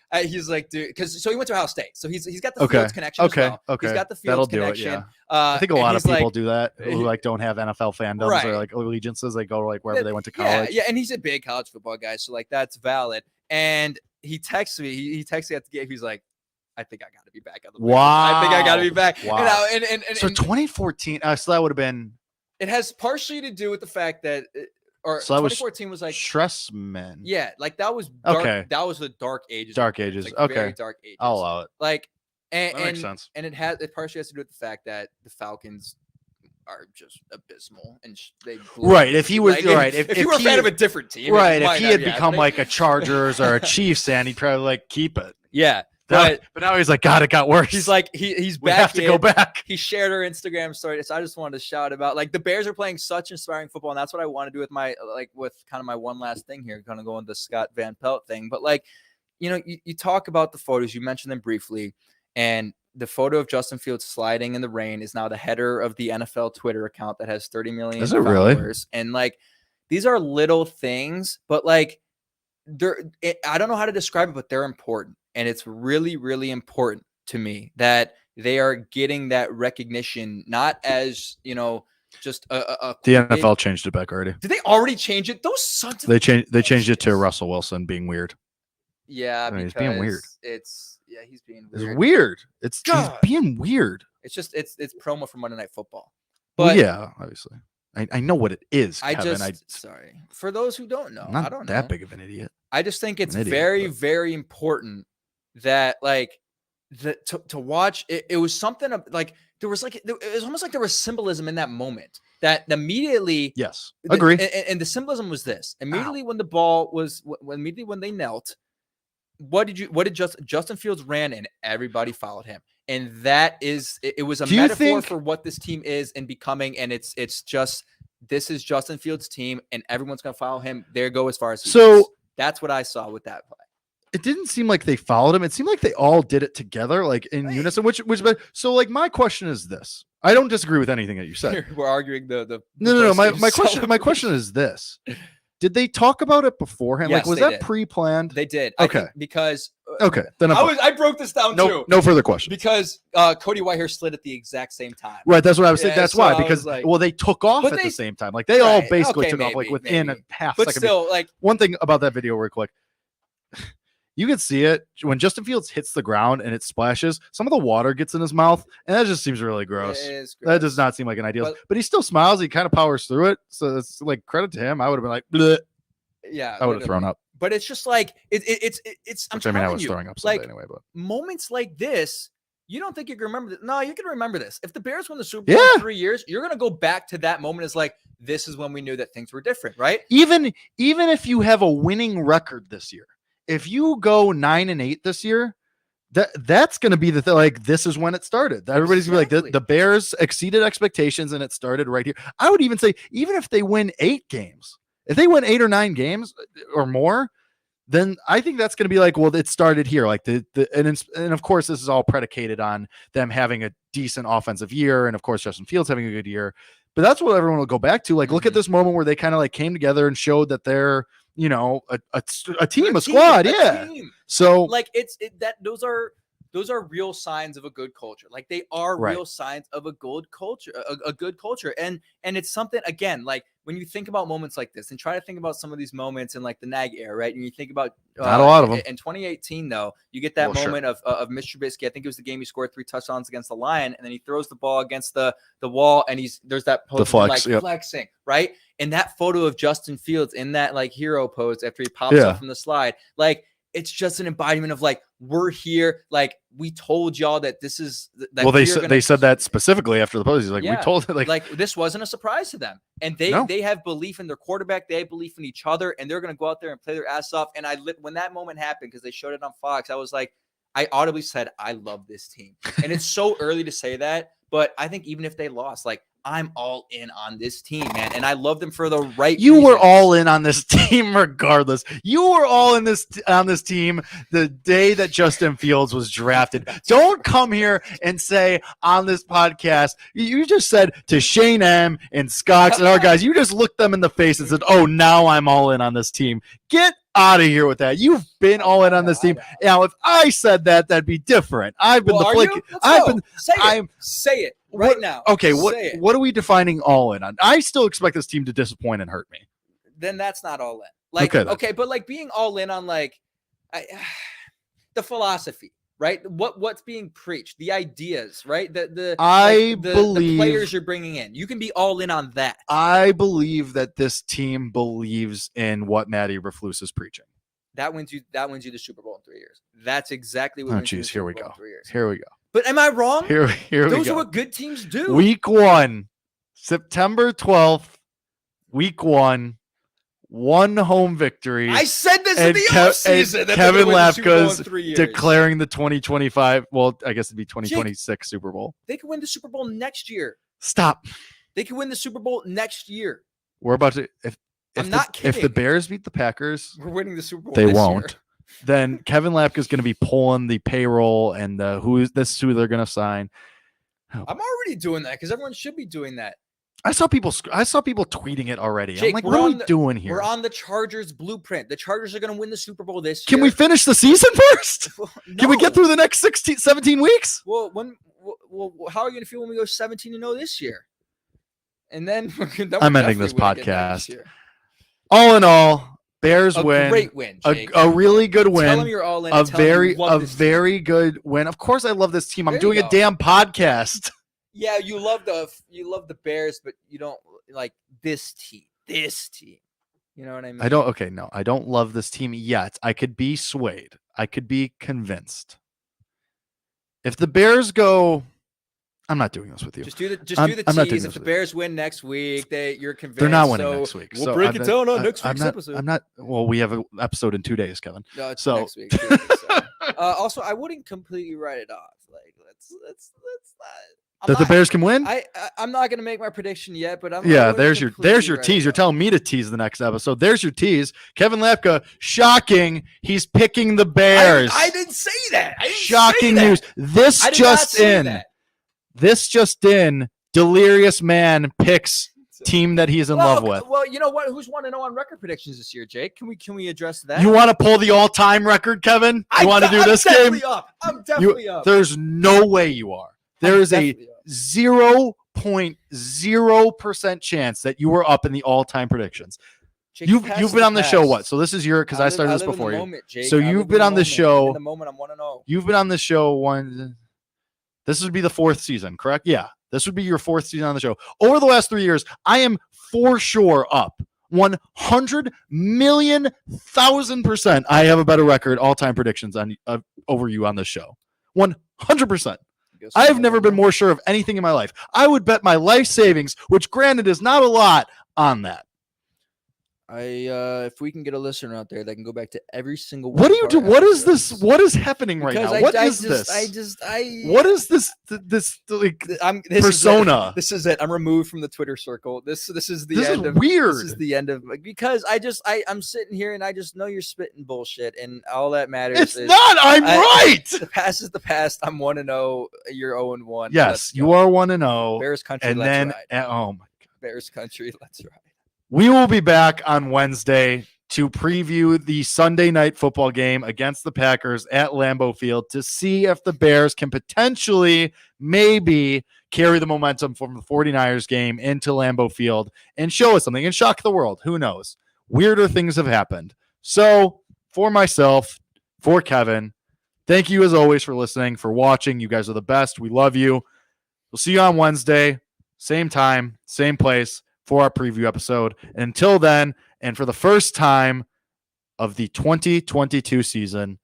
dude, because he went to Ohio State, so he's got the Fields connection. Okay. As well. Okay. He's got the Fields That'll connection. do it, yeah. I think a lot of people do that who like don't have NFL fandoms Right. or like allegiances. They go like wherever they went to college. Yeah, and he's a big college football guy, so like that's valid. And he texted me. He texted me at the game. He's like, I think I got to be back on the Bears. Wow. I think I got to be back. Wow. And so 2014. So that would have been. It has partially to do with the fact that. Or so that 2014 was like Tressman. Yeah, like that was dark, okay. That was the dark ages. Dark ages. Like okay. Very dark ages. I'll allow it. Like, that makes sense. And it partially has to do with the fact that the Falcons are just abysmal and they right. If he was like, right, if you were a fan of a different team, right? If he had become like a Chargers or a Chiefs fan, he'd probably like keep it. Yeah. But now he's like, God, it got worse. He's like, he's back. We have to go back. He shared our Instagram story. So I just wanted to shout about like the Bears are playing such inspiring football. And that's what I want to do with with kind of my one last thing here, kind of go into the Scott Van Pelt thing. But like, you talk about the photos, you mentioned them briefly, and the photo of Justin Fields sliding in the rain is now the header of the NFL Twitter account that has 30 million followers. Really? And like, these are little things, but like, I don't know how to describe it, but they're important. And it's really, really important to me that they are getting that recognition, not as, just the NFL changed it back already. Did they already change it? Those sons of They changed it to Russell Wilson being weird. Yeah, he's being weird. He's being weird. It's weird. He's being weird. It's just it's promo for Monday Night Football. But yeah, obviously. I know what it is, Kevin. Sorry. For those who don't know, I don't know. That big of an idiot. I just think it's very, very important that to watch it was something like it was almost like there was symbolism in that moment that immediately agree and the symbolism was this immediately when the ball was immediately when they knelt, what did Justin Fields ran and everybody followed him, and that is it was a metaphor for what this team is and becoming, and it's just this is Justin Fields' team and everyone's gonna follow him. There go as far as he goes. That's what I saw with that play. It didn't seem like they followed him. It seemed like they all did it together, like in unison. So like my question is this: I don't disagree with anything that you said. We're arguing the no. My question is this: did they talk about it beforehand? Yes, like was that pre-planned? They did. Okay, because Okay, then I broke this down too. No further questions. Because Cody Whitehair slid at the exact same time. Right, that's what I was saying. That's so why, I because was like, they took off at the same time. Like they all basically took off like within a half but second. Still, like one thing about that video, real quick. You can see it when Justin Fields hits the ground and it splashes. Some of the water gets in his mouth, and that just seems really gross. It is gross. That does not seem like an ideal. But he still smiles. He kind of powers through it. So it's like credit to him. I would have been like, bleh. Yeah, I would have thrown up. But it's just like it's. I was throwing up like anyway. But moments like this, you don't think you can remember this? No, you can remember this. If the Bears win the Super Bowl in 3 years, you're gonna go back to that moment as like, this is when we knew that things were different, right? Even if you have a winning record this year. If you go 9-8 this year, that's going to be the thing. Like, this is when it started. Everybody's going to be like, the Bears exceeded expectations and it started right here. I would even say, even if they win 8 games, if they win 8 or 9 games or more, then I think that's going to be like, well, it started here. Like and of course, this is all predicated on them having a decent offensive year. And of course, Justin Fields having a good year. But that's what everyone will go back to. Like, look at this moment where they kind of like came together and showed that they're, a team, a squad. Yeah. Team. So like those are real signs of a good culture. Like they are real signs of a good culture, a good culture. And it's something, again, like when you think about moments like this and try to think about some of these moments in like the NAG era, right? And you think about not a lot of them. In 2018, though, you get that moment of Mr. Trubisky. I think it was the game he scored 3 touchdowns against the Lion, and then he throws the ball against the wall, and there's that pose flexing, right? And that photo of Justin Fields in that like hero pose after he pops up from the slide, like it's just an embodiment of like, we're here. Like we told y'all that this is that. Well, they said that specifically after the post. He's like, we told it like this wasn't a surprise to them. And they have belief in their quarterback. They have belief in each other, and they're going to go out there and play their ass off. And when that moment happened, because they showed it on Fox, I was like, I audibly said, I love this team. And it's so early to say that, but I think even if they lost, like I'm all in on this team, man. And I love them for the right reasons. Were all in on this team regardless. You were all in on this team the day that Justin Fields was drafted. Don't come here and say on this podcast, you just said to Shane M and Scotts and our guys, you just looked them in the face and said, oh, now I'm all in on this team. Get out of here with that. You've been all in on this team. Now, if I said that, that'd be different. I've been say it right now. Okay, what are we defining all in on? I still expect this team to disappoint and hurt me. Then that's not all in. Like okay, but like being all in on like the philosophy, right? What's being preached, the ideas, right? The players you're bringing in. You can be all in on that. I believe that this team believes in what Matty Eberflus is preaching. That wins you the Super Bowl in 3 years. That's exactly what wins you the Super Bowl in 3 years. Here we go. But am I wrong? Here we go. Those are what good teams do. Week 1, September 12th, week 1. 1 home victory. I said this in the offseason. Kevin Lapka's declaring the 2025. Well, I guess it'd be 2026 Super Bowl. They could win the Super Bowl next year. Stop. They could win the Super Bowl next year. We're about to. I'm not kidding. If the Bears beat the Packers, we're winning the Super Bowl. They won't. Then Kevin Lapka's going to be pulling the payroll and this is who they're going to sign. I'm already doing that because everyone should be doing that. I saw people tweeting it already. Jake, I'm like, what are we doing here? We're on the Chargers blueprint. The Chargers are going to win the Super Bowl this year. Can we finish the season first? No. Can we get through the next 17 weeks? Well, how are you going to feel when we go 17-0 this year? And then I'm ending this podcast. All in all, Bears win. Great win, Jake. A really good win. Tell them you're all in. A very good win. Of course, I love this team. I'm doing a damn podcast. Yeah, you love the Bears, but you don't like this team. You know what I mean? I don't love this team yet. I could be swayed. I could be convinced. If the Bears go, I'm not doing this with you. Just do the tease. If the Bears win next week, you're convinced. They're not winning next week. We'll break it down on next week's episode. I'm not. Well, we have an episode in 2 days, Kevin. No, it's next week. Too, so. Also, I wouldn't completely write it off. Like let's not. The Bears can win? I'm not going to make my prediction yet, but there's your tease. You're telling me to tease the next episode. There's your tease. Kevin Lapka, shocking. He's picking the Bears. I didn't say that. Shocking news. This just in. Delirious Man picks team that he's in love with. Well, you know what? Who's 1-0 on record predictions this year, Jake? Can we address that? You want to pull the all-time record, Kevin? You want to do this game? I'm definitely up. There's no way you are. There is a 0.0% chance that you were up in the all-time predictions. Jake, You've been on the show what? So this is your because I started this before you. Moment, so you've been on the show. In the moment, I'm 1-0. You've been on the show one. This would be the 4th season, correct? Yeah, this would be your 4th season on the show. Over the last 3 years, I am for sure up 100,000,000%. I have a better record all-time predictions on over you on this show. 100%. I have never been more sure of anything in my life. I would bet my life savings, which granted is not a lot, on that. If we can get a listener out there that can go back to every single. What do you do? What is this? What is happening right now? What is this? What is this? This persona. This is it. I'm removed from the Twitter circle. This is the end of weird. This is the end of because I'm sitting here and I just know you're spitting bullshit and all that matters. It's not. I'm right. The past is the past. I'm 1-0. You're 0-1. Yes, you are 1-0. Bears country. And let's then ride. oh my God, Bears country. Let's ride. We will be back on Wednesday to preview the Sunday night football game against the Packers at Lambeau Field to see if the Bears can potentially maybe carry the momentum from the 49ers game into Lambeau Field and show us something and shock the world. Who knows? Weirder things have happened. So for myself, for Kevin, thank you as always for listening, for watching. You guys are the best. We love you. We'll see you on Wednesday, same time, same place, for our preview episode. Until then, and for the first time of the 2022 season,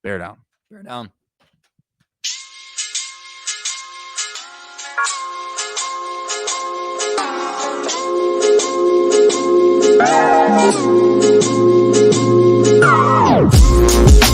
bear down. Bear down. Bye.